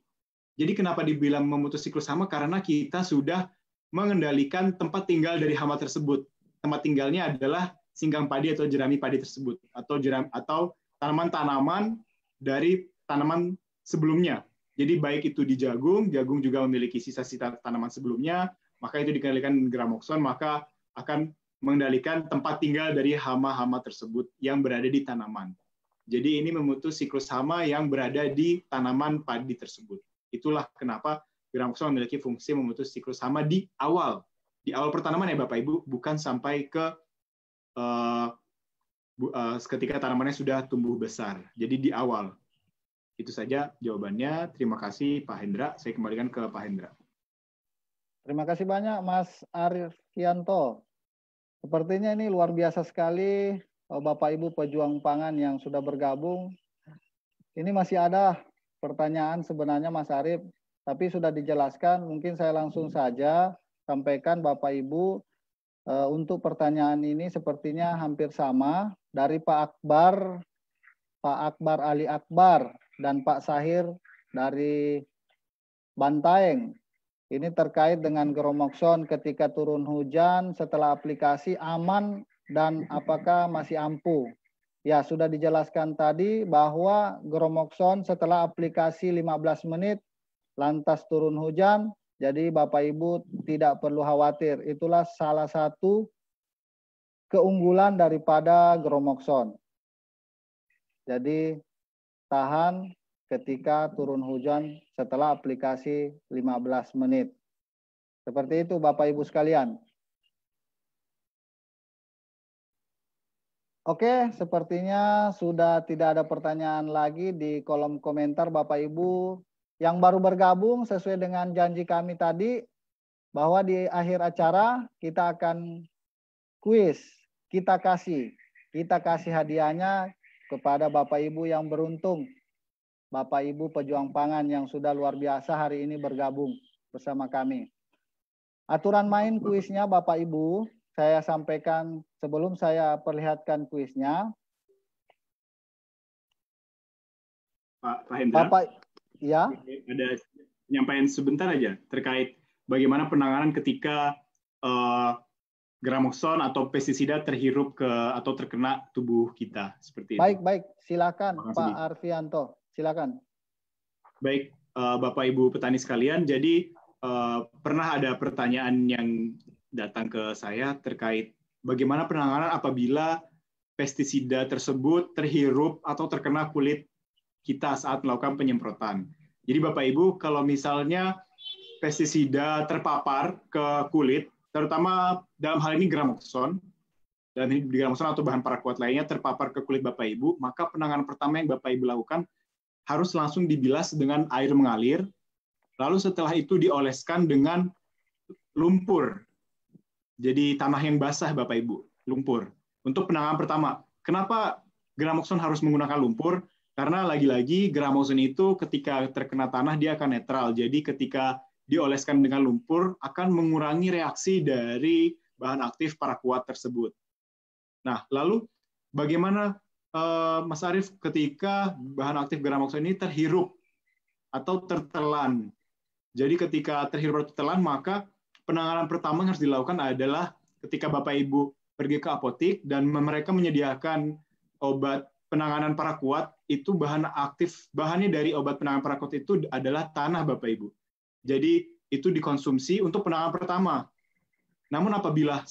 Jadi kenapa dibilang memutus siklus hama? Karena kita sudah mengendalikan tempat tinggal dari hama tersebut. Tempat tinggalnya adalah singgang padi atau jerami padi tersebut, atau tanaman-tanaman dari tanaman sebelumnya. Jadi baik itu di jagung juga memiliki sisa-sisa tanaman sebelumnya, maka itu dikendalikan Geromokson, maka akan mengendalikan tempat tinggal dari hama-hama tersebut yang berada di tanaman. Jadi ini memutus siklus hama yang berada di tanaman padi tersebut. Itulah kenapa Geromokson memiliki fungsi memutus siklus hama di awal pertanaman ya Bapak Ibu, bukan sampai ke ketika tanamannya sudah tumbuh besar. Jadi di awal. Itu saja jawabannya. Terima kasih Pak Hendra. Saya kembalikan ke Pak Hendra. Terima kasih banyak Mas Arifianto. Sepertinya ini luar biasa sekali Bapak Ibu pejuang pangan yang sudah bergabung. Ini masih ada pertanyaan sebenarnya Mas Arief, tapi sudah dijelaskan. Mungkin saya langsung saja sampaikan Bapak Ibu untuk pertanyaan ini sepertinya hampir sama dari Pak Akbar Ali Akbar dan Pak Sahir dari Bantaeng. Ini terkait dengan Geromokson ketika turun hujan setelah aplikasi aman dan apakah masih ampuh? Ya, sudah dijelaskan tadi bahwa Gromoxon setelah aplikasi 15 menit lantas turun hujan, jadi Bapak Ibu tidak perlu khawatir. Itulah salah satu keunggulan daripada Gromoxon. Jadi tahan ketika turun hujan setelah aplikasi 15 menit. Seperti itu Bapak Ibu sekalian. Oke, sepertinya sudah tidak ada pertanyaan lagi di kolom komentar Bapak Ibu yang baru bergabung sesuai dengan janji kami tadi bahwa di akhir acara kita akan kuis, kita kasih hadiahnya kepada Bapak Ibu yang beruntung. Bapak Ibu pejuang pangan yang sudah luar biasa hari ini bergabung bersama kami. Aturan main kuisnya Bapak Ibu, saya sampaikan sebelum saya perlihatkan kuisnya. Pak Hendra, Bapak, ya. Ada penyampaian sebentar aja terkait bagaimana penanganan ketika Gramoxone atau pestisida terhirup ke atau terkena tubuh kita seperti itu. Baik, silakan Pak Arfianto, silakan. Baik, Bapak Ibu petani sekalian, jadi pernah ada pertanyaan yang datang ke saya terkait bagaimana penanganan apabila pestisida tersebut terhirup atau terkena kulit kita saat melakukan penyemprotan. Jadi Bapak Ibu, kalau misalnya pestisida terpapar ke kulit, terutama dalam hal ini Gramoxone, dan Gramoxone atau bahan paraquat lainnya terpapar ke kulit Bapak Ibu, maka penanganan pertama yang Bapak Ibu lakukan harus langsung dibilas dengan air mengalir, lalu setelah itu dioleskan dengan lumpur. Jadi tanah yang basah Bapak Ibu, lumpur. Untuk penanganan pertama, kenapa Gramoxone harus menggunakan lumpur? Karena lagi-lagi Gramoxone itu ketika terkena tanah dia akan netral. Jadi ketika dioleskan dengan lumpur akan mengurangi reaksi dari bahan aktif paraquat tersebut. Nah, lalu bagaimana Mas Arief ketika bahan aktif Gramoxone ini terhirup atau tertelan? Jadi ketika terhirup atau tertelan, maka penanganan pertama yang harus dilakukan adalah ketika Bapak Ibu pergi ke apotik dan mereka menyediakan obat penanganan paraquat, itu bahannya dari obat penanganan paraquat itu adalah tanah Bapak Ibu. Jadi itu dikonsumsi untuk penanganan pertama. Namun apabila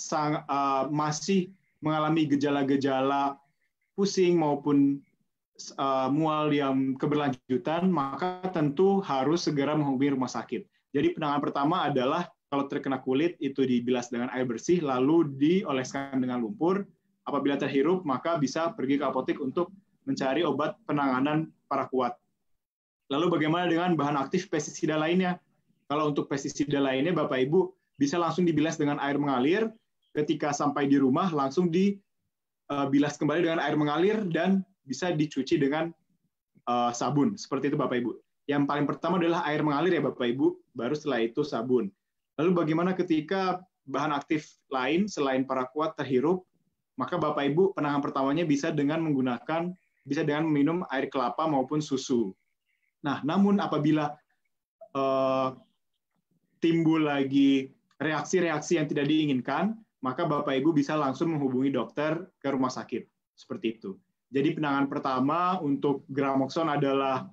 masih mengalami gejala-gejala pusing maupun mual yang keberlanjutan, maka tentu harus segera menghubungi rumah sakit. Jadi penanganan pertama adalah kalau terkena kulit itu dibilas dengan air bersih, lalu dioleskan dengan lumpur. Apabila terhirup, maka bisa pergi ke apotik untuk mencari obat penanganan paraquat. Lalu bagaimana dengan bahan aktif pestisida lainnya? Kalau untuk pestisida lainnya, Bapak Ibu bisa langsung dibilas dengan air mengalir. Ketika sampai di rumah, langsung dibilas kembali dengan air mengalir dan bisa dicuci dengan sabun. Seperti itu Bapak Ibu. Yang paling pertama adalah air mengalir ya Bapak Ibu, baru setelah itu sabun. Lalu bagaimana ketika bahan aktif lain selain paraquat terhirup, maka Bapak Ibu penanganan pertamanya bisa dengan meminum air kelapa maupun susu. Nah, namun apabila timbul lagi reaksi-reaksi yang tidak diinginkan, maka Bapak Ibu bisa langsung menghubungi dokter ke rumah sakit. Seperti itu. Jadi penanganan pertama untuk Gramoxone adalah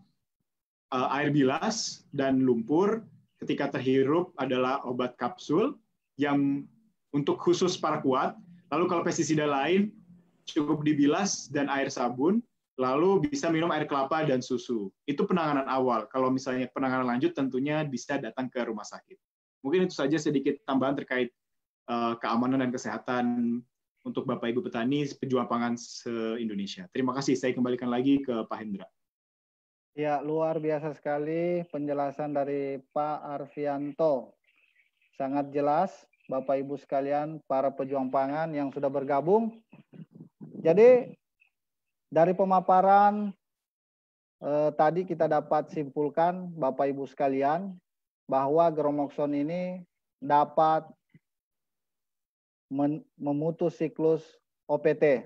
air bilas dan lumpur. Ketika terhirup adalah obat kapsul yang untuk khusus paraquat. Lalu kalau pestisida lain cukup dibilas dan air sabun, lalu bisa minum air kelapa dan susu. Itu penanganan awal. Kalau misalnya penanganan lanjut tentunya bisa datang ke rumah sakit. Mungkin itu saja sedikit tambahan terkait keamanan dan kesehatan untuk Bapak Ibu petani pejuang pangan se-Indonesia. Terima kasih. Saya kembalikan lagi ke Pak Hendra. Ya, luar biasa sekali penjelasan dari Pak Arfianto. Sangat jelas, Bapak Ibu sekalian, para pejuang pangan yang sudah bergabung. Jadi, dari pemaparan tadi kita dapat simpulkan, Bapak Ibu sekalian, bahwa Gramoxone ini dapat memutus siklus OPT.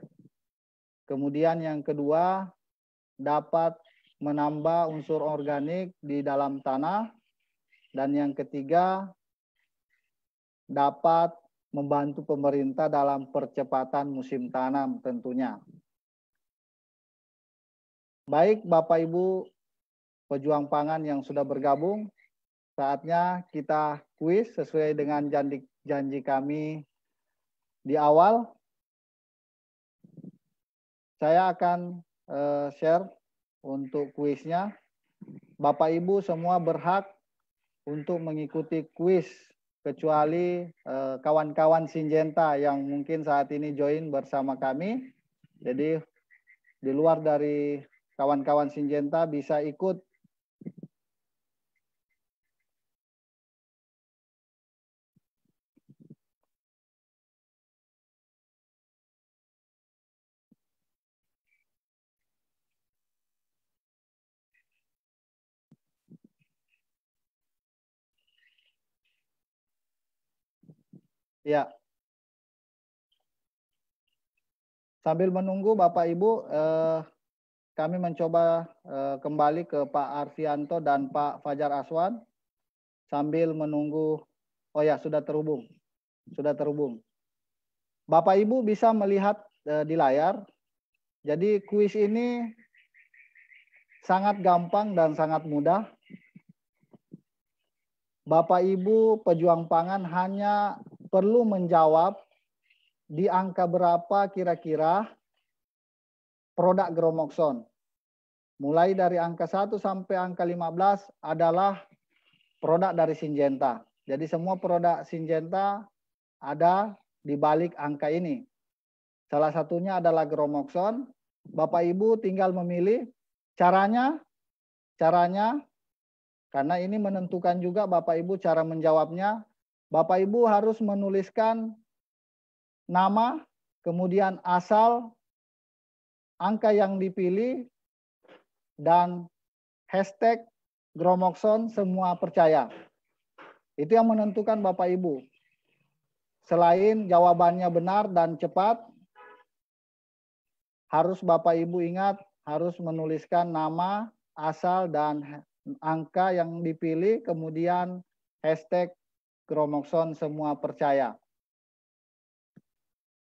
Kemudian yang kedua, dapat menambah unsur organik di dalam tanah. Dan yang ketiga, dapat membantu pemerintah dalam percepatan musim tanam tentunya. Baik Bapak Ibu pejuang pangan yang sudah bergabung, saatnya kita kuis sesuai dengan janji kami di awal. Saya akan share untuk kuisnya. Bapak Ibu semua berhak untuk mengikuti kuis, kecuali kawan-kawan Syngenta yang mungkin saat ini join bersama kami. Jadi di luar dari kawan-kawan Syngenta bisa ikut. Ya. Sambil menunggu Bapak Ibu, kami mencoba kembali ke Pak Arfianto dan Pak Fajar Aswan. Sambil menunggu, oh ya sudah terhubung. Sudah terhubung. Bapak Ibu bisa melihat di layar. Jadi kuis ini sangat gampang dan sangat mudah. Bapak Ibu pejuang pangan hanya perlu menjawab di angka berapa kira-kira produk Gromoxon. Mulai dari angka 1 sampai angka 15 adalah produk dari Syngenta. Jadi semua produk Syngenta ada di balik angka ini. Salah satunya adalah Gromoxon. Bapak Ibu tinggal memilih caranya karena ini menentukan juga Bapak Ibu cara menjawabnya. Bapak Ibu harus menuliskan nama, kemudian asal, angka yang dipilih, dan hashtag Gromoxon semua percaya. Itu yang menentukan Bapak Ibu. Selain jawabannya benar dan cepat, harus Bapak Ibu ingat, harus menuliskan nama, asal, dan angka yang dipilih, kemudian hashtag Gromoxon semua percaya.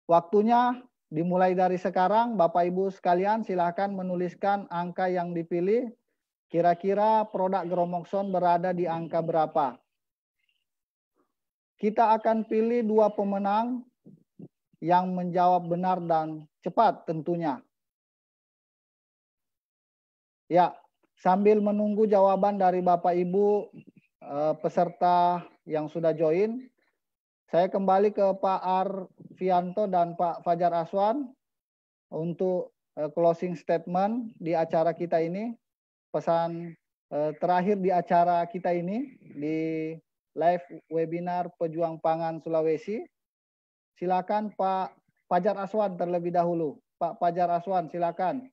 Waktunya dimulai dari sekarang. Bapak Ibu sekalian silakan menuliskan angka yang dipilih. Kira-kira produk Gromoxon berada di angka berapa? Kita akan pilih 2 pemenang yang menjawab benar dan cepat tentunya. Ya, sambil menunggu jawaban dari Bapak Ibu peserta yang sudah join, saya kembali ke Pak Arfianto dan Pak Fajar Aswan untuk closing statement di acara kita ini. Pesan terakhir di acara kita ini, di live webinar Pejuang Pangan Sulawesi. Silakan Pak Fajar Aswan terlebih dahulu. Pak Fajar Aswan, silakan.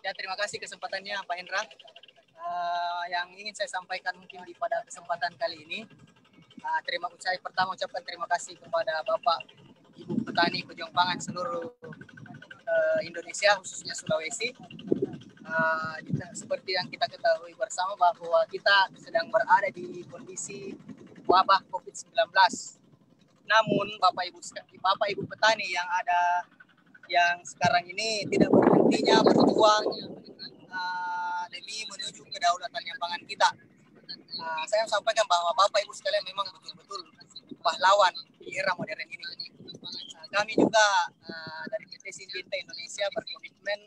Ya, terima kasih kesempatannya Pak Hendra. Yang ingin saya sampaikan mungkin pada kesempatan kali ini, pertama ucapkan terima kasih kepada Bapak Ibu petani pejuang pangan seluruh Indonesia, khususnya Sulawesi. Seperti yang kita ketahui bersama bahwa kita sedang berada di kondisi wabah COVID-19. Namun Bapak Ibu petani yang ada yang sekarang ini tidak berhentinya berjuang demi menuju kedaulatan pangan kita. Saya sampaikan bahwa Bapak Ibu sekalian memang betul-betul pahlawan di era modern ini. Kami juga dari PT Syngenta Indonesia berkomitmen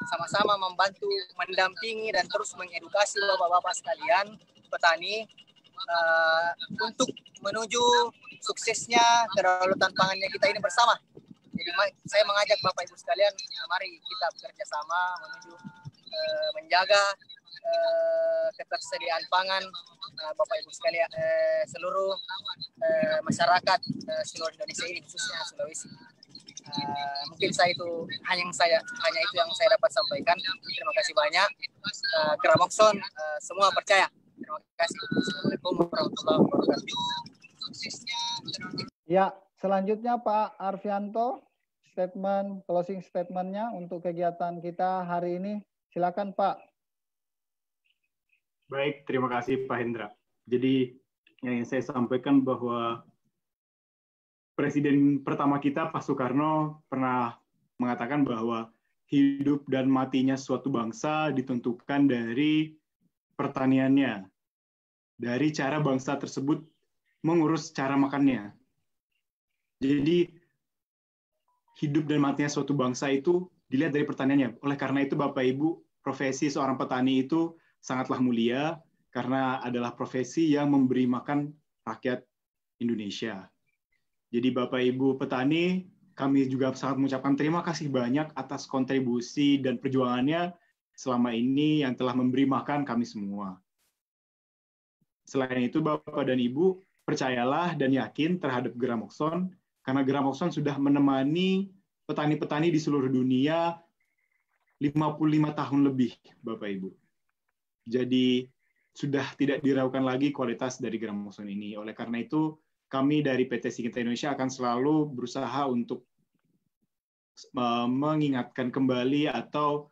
sama-sama membantu, mendampingi dan terus mengedukasi bapak-bapak sekalian petani untuk menuju suksesnya kedaulatan pangannya kita ini bersama. Jadi saya mengajak Bapak Ibu sekalian, mari kita bekerja sama menuju menjaga ketersediaan pangan Bapak Ibu sekalian, seluruh masyarakat seluruh Indonesia ini, khususnya Sulawesi. Mungkin hanya itu yang saya dapat sampaikan. Terima kasih banyak. Gromoxon semua percaya. Terima kasih. Assalamualaikum warahmatullahi wabarakatuh. Ya, selanjutnya Pak Arfianto, statement, closing statementnya untuk kegiatan kita hari ini. Silakan Pak. Baik, terima kasih Pak Hendra. Jadi yang ingin saya sampaikan bahwa Presiden pertama kita, Pak Soekarno, pernah mengatakan bahwa hidup dan matinya suatu bangsa ditentukan dari pertaniannya, dari cara bangsa tersebut mengurus cara makannya. Jadi hidup dan matinya suatu bangsa itu dilihat dari pertaniannya. Oleh karena itu Bapak Ibu, profesi seorang petani itu sangatlah mulia karena adalah profesi yang memberi makan rakyat Indonesia. Jadi Bapak Ibu petani, kami juga sangat mengucapkan terima kasih banyak atas kontribusi dan perjuangannya selama ini yang telah memberi makan kami semua. Selain itu Bapak dan Ibu, percayalah dan yakin terhadap Gramoxone, karena Gramoxone sudah menemani petani-petani di seluruh dunia 55 tahun lebih, Bapak Ibu. Jadi sudah tidak diragukan lagi kualitas dari Gramoxone ini. Oleh karena itu, kami dari PT Syngenta Indonesia akan selalu berusaha untuk mengingatkan kembali atau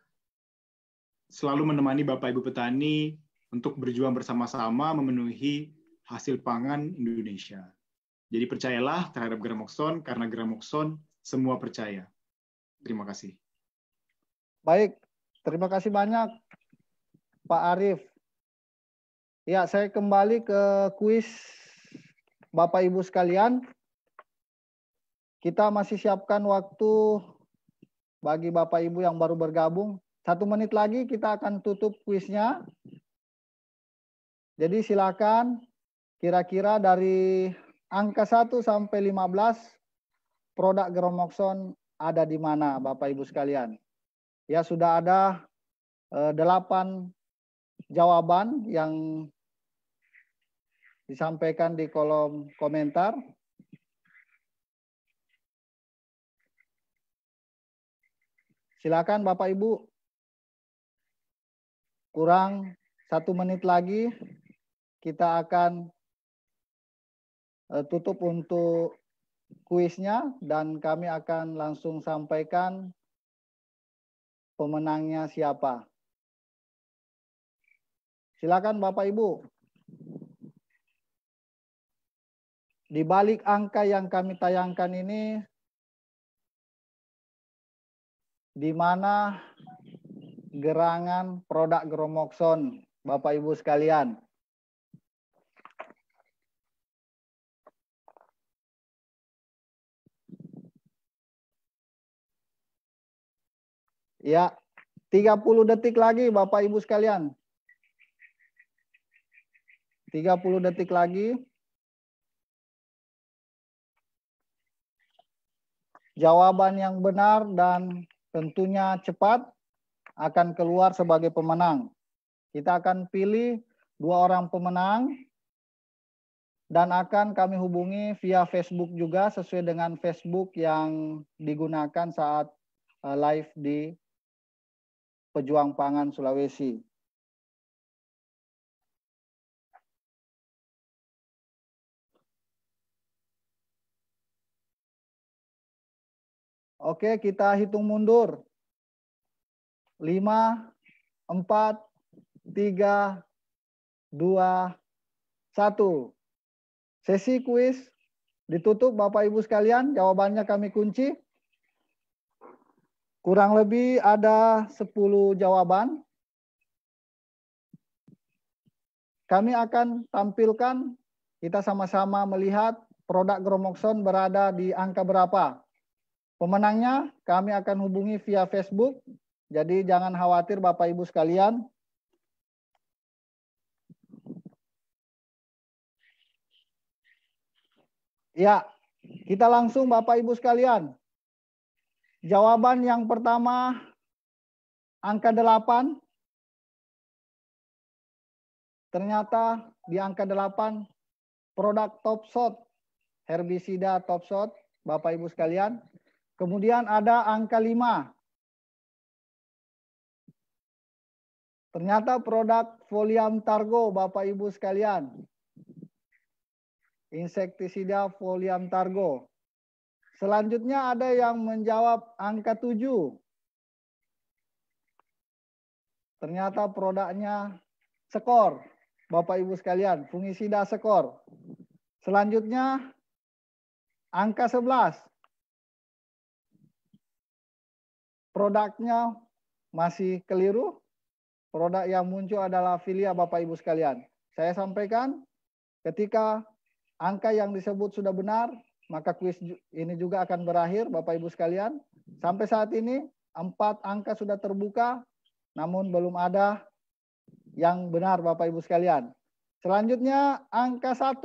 selalu menemani Bapak Ibu petani untuk berjuang bersama-sama memenuhi hasil pangan Indonesia. Jadi percayalah terhadap Gramoxone, karena Gramoxone semua percaya. Terima kasih. Baik, terima kasih banyak Pak Arief. Ya, saya kembali ke kuis Bapak Ibu sekalian. Kita masih siapkan waktu bagi Bapak Ibu yang baru bergabung. 1 menit lagi kita akan tutup kuisnya. Jadi silakan kira-kira dari angka 1 sampai 15 produk Gramoxone ada di mana Bapak Ibu sekalian. Ya, sudah ada 8 jawaban yang disampaikan di kolom komentar. Silakan Bapak Ibu. Kurang 1 menit lagi kita akan tutup untuk kuisnya dan kami akan langsung sampaikan pemenangnya siapa. Silakan Bapak Ibu. Di balik angka yang kami tayangkan ini, di mana gerangan produk Gramoxone, Bapak Ibu sekalian. Ya, 30 detik lagi Bapak Ibu sekalian. 30 detik lagi. Jawaban yang benar dan tentunya cepat akan keluar sebagai pemenang. Kita akan pilih 2 orang pemenang dan akan kami hubungi via Facebook juga sesuai dengan Facebook yang digunakan saat live di Pejuang Pangan Sulawesi. Oke, kita hitung mundur. 5, 4, 3, 2, 1. Sesi kuis ditutup Bapak Ibu sekalian. Jawabannya kami kunci. Kurang lebih ada 10 jawaban. Kami akan tampilkan, kita sama-sama melihat produk Gramoxone berada di angka berapa. Pemenangnya kami akan hubungi via Facebook. Jadi jangan khawatir Bapak Ibu sekalian. Ya, kita langsung Bapak Ibu sekalian. Jawaban yang pertama angka 8. Ternyata di angka 8 produk Topshot, herbisida Topshot, Bapak Ibu sekalian. Kemudian ada angka 5. Ternyata produk Foliam Targo, Bapak Ibu sekalian. Insektisida Foliam Targo. Selanjutnya ada yang menjawab angka 7. Ternyata produknya skor. Bapak Ibu sekalian, fungisida skor. Selanjutnya angka 11. Produknya masih keliru. Produk yang muncul adalah filia Bapak Ibu sekalian. Saya sampaikan ketika angka yang disebut sudah benar, maka kuis ini juga akan berakhir Bapak Ibu sekalian. Sampai saat ini 4 angka sudah terbuka, namun belum ada yang benar Bapak Ibu sekalian. Selanjutnya angka 1.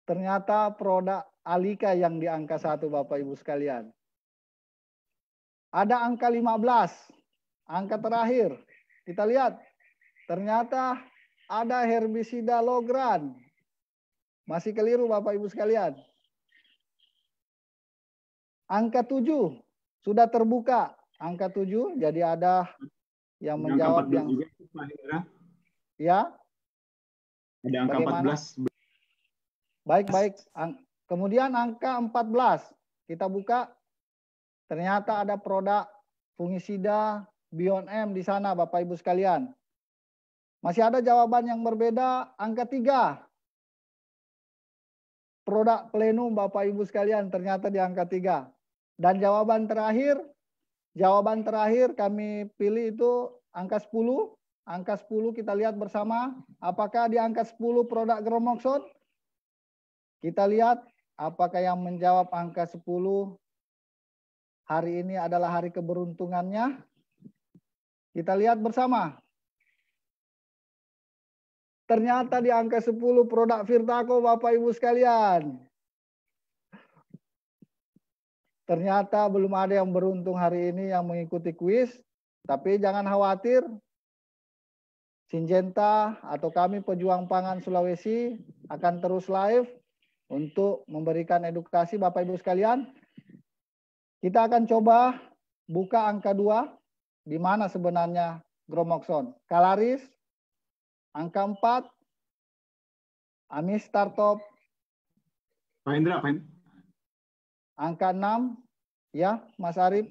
Ternyata produk Alika yang di angka 1 Bapak Ibu sekalian. Ada angka 15, angka terakhir. Kita lihat, ternyata ada herbisida Logran. Masih keliru Bapak Ibu sekalian. Angka 7 sudah terbuka. Angka 7, jadi ada yang menjawab yang... Juga, Pak Hendra. Ya. Ada angka Bagaimana? 14. Baik. Kemudian angka 14. Kita buka. Ternyata ada produk fungisida Bion M di sana Bapak Ibu sekalian. Masih ada jawaban yang berbeda, angka 3. Produk plenum Bapak Ibu sekalian ternyata di angka 3. Dan jawaban terakhir kami pilih itu angka 10. Angka 10 kita lihat bersama. Apakah di angka 10 produk Gromoxon? Kita lihat apakah yang menjawab angka 10 hari ini adalah hari keberuntungannya. Kita lihat bersama. Ternyata di angka 10 produk Virtaco Bapak Ibu sekalian. Ternyata belum ada yang beruntung hari ini yang mengikuti kuis. Tapi jangan khawatir. Syngenta atau kami pejuang pangan Sulawesi akan terus live untuk memberikan edukasi Bapak Ibu sekalian. Kita akan coba buka angka 2. Di mana sebenarnya Gromoxon? Kalaris. Angka 4. Amis Startop. Pak Hendra, Angka 6. Ya, Mas Arif.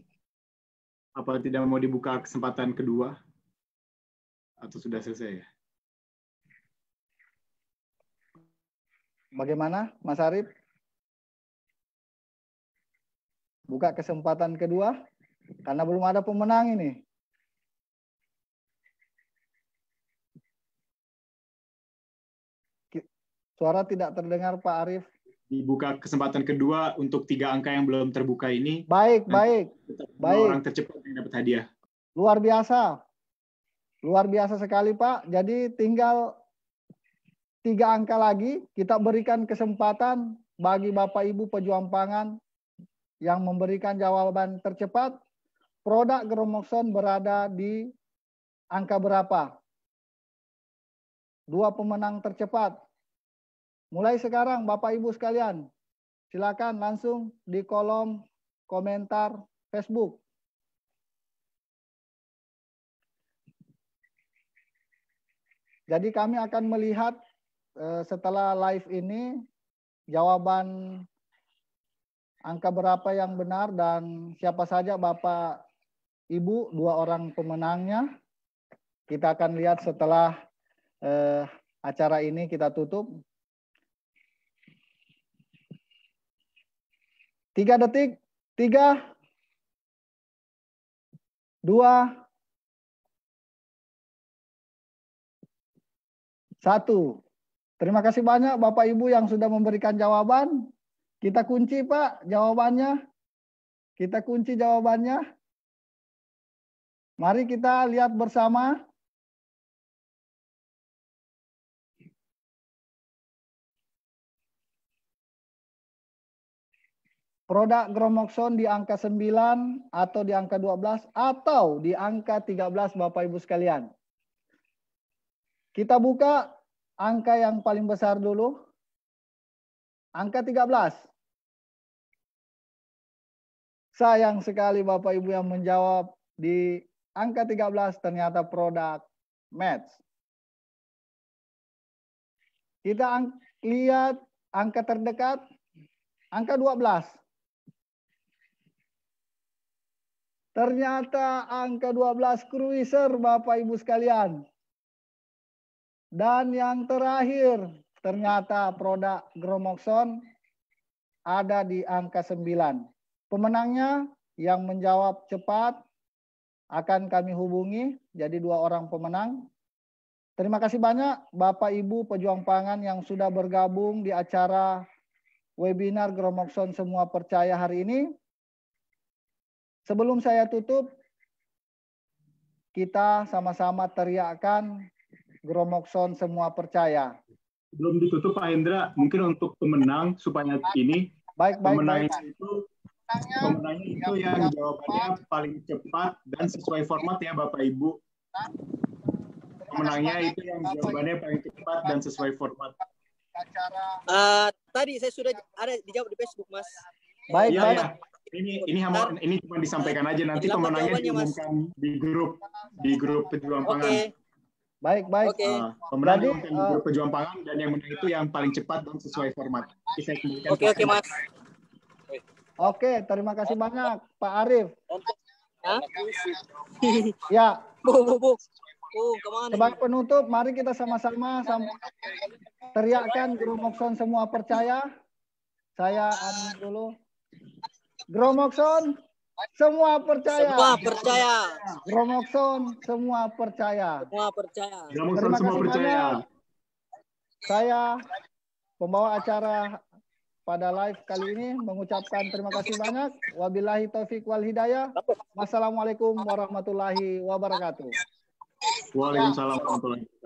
apa tidak mau dibuka kesempatan kedua? Atau sudah selesai ya? Bagaimana, Mas Arif? Buka kesempatan kedua, karena belum ada pemenang ini. Suara tidak terdengar, Pak Arif. Dibuka kesempatan kedua untuk 3 angka yang belum terbuka ini. Baik. Orang tercepat yang dapat hadiah. Luar biasa sekali, Pak. Jadi tinggal 3 angka lagi. Kita berikan kesempatan bagi Bapak Ibu pejuang pangan yang memberikan jawaban tercepat. Produk Gromoxon berada di angka berapa? 2 pemenang tercepat. Mulai sekarang Bapak Ibu sekalian, silakan langsung di kolom komentar Facebook. Jadi kami akan melihat setelah live ini jawaban angka berapa yang benar dan siapa saja Bapak Ibu 2 orang pemenangnya. Kita akan lihat setelah acara ini kita tutup. 3 detik. 3, 2, 1. Terima kasih banyak Bapak Ibu yang sudah memberikan jawaban. Kita kunci Pak jawabannya. Kita kunci jawabannya. Mari kita lihat bersama. Produk Gromoxon di angka 9 atau di angka 12 atau di angka 13 Bapak Ibu sekalian. Kita buka angka yang paling besar dulu. Angka 13. Sayang sekali Bapak Ibu yang menjawab di angka 13 ternyata produk match. Kita lihat angka terdekat, angka 12. Ternyata angka 12 cruiser Bapak Ibu sekalian. Dan yang terakhir, ternyata produk Gromoxon ada di angka 9. Pemenangnya yang menjawab cepat akan kami hubungi, jadi 2 orang pemenang. Terima kasih banyak Bapak Ibu pejuang pangan yang sudah bergabung di acara webinar Gromoxon Semua Percaya hari ini. Sebelum saya tutup, kita sama-sama teriakkan Gromoxon Semua Percaya. Belum ditutup Pak Hendra, mungkin untuk pemenang supaya ini pemenangnya itu yang jawabannya paling cepat dan sesuai format ya Bapak Ibu. Pemenangnya itu yang jawabannya paling cepat dan sesuai format. Tadi saya sudah ada dijawab di Facebook, Mas. Baik, ya, baik. Ya. Ini cuma disampaikan aja, nanti pemenangnya diumumkan di grup pejuang pangan. Baik, baik. Pemenang diumumkan di grup pejuang pangan dan yang menang itu yang paling cepat dan sesuai format. Oke, Mas. Oke, terima kasih banyak Pak Arif. Hah? Ya. Bu. Kemana? Sebagai penutup, mari kita sama-sama teriakkan Gromoxon Semua Percaya. Saya amin dulu. Gromoxon Semua Percaya. Semua percaya. Gromoxon Semua Percaya. Semua percaya. Gromoxon Semua Percaya. Saya pembawa acara pada live kali ini mengucapkan terima kasih banyak. Wabillahi taufik wal hidayah. Wassalamualaikum warahmatullahi wabarakatuh. Waalaikumsalam warahmatullahi wabarakatuh.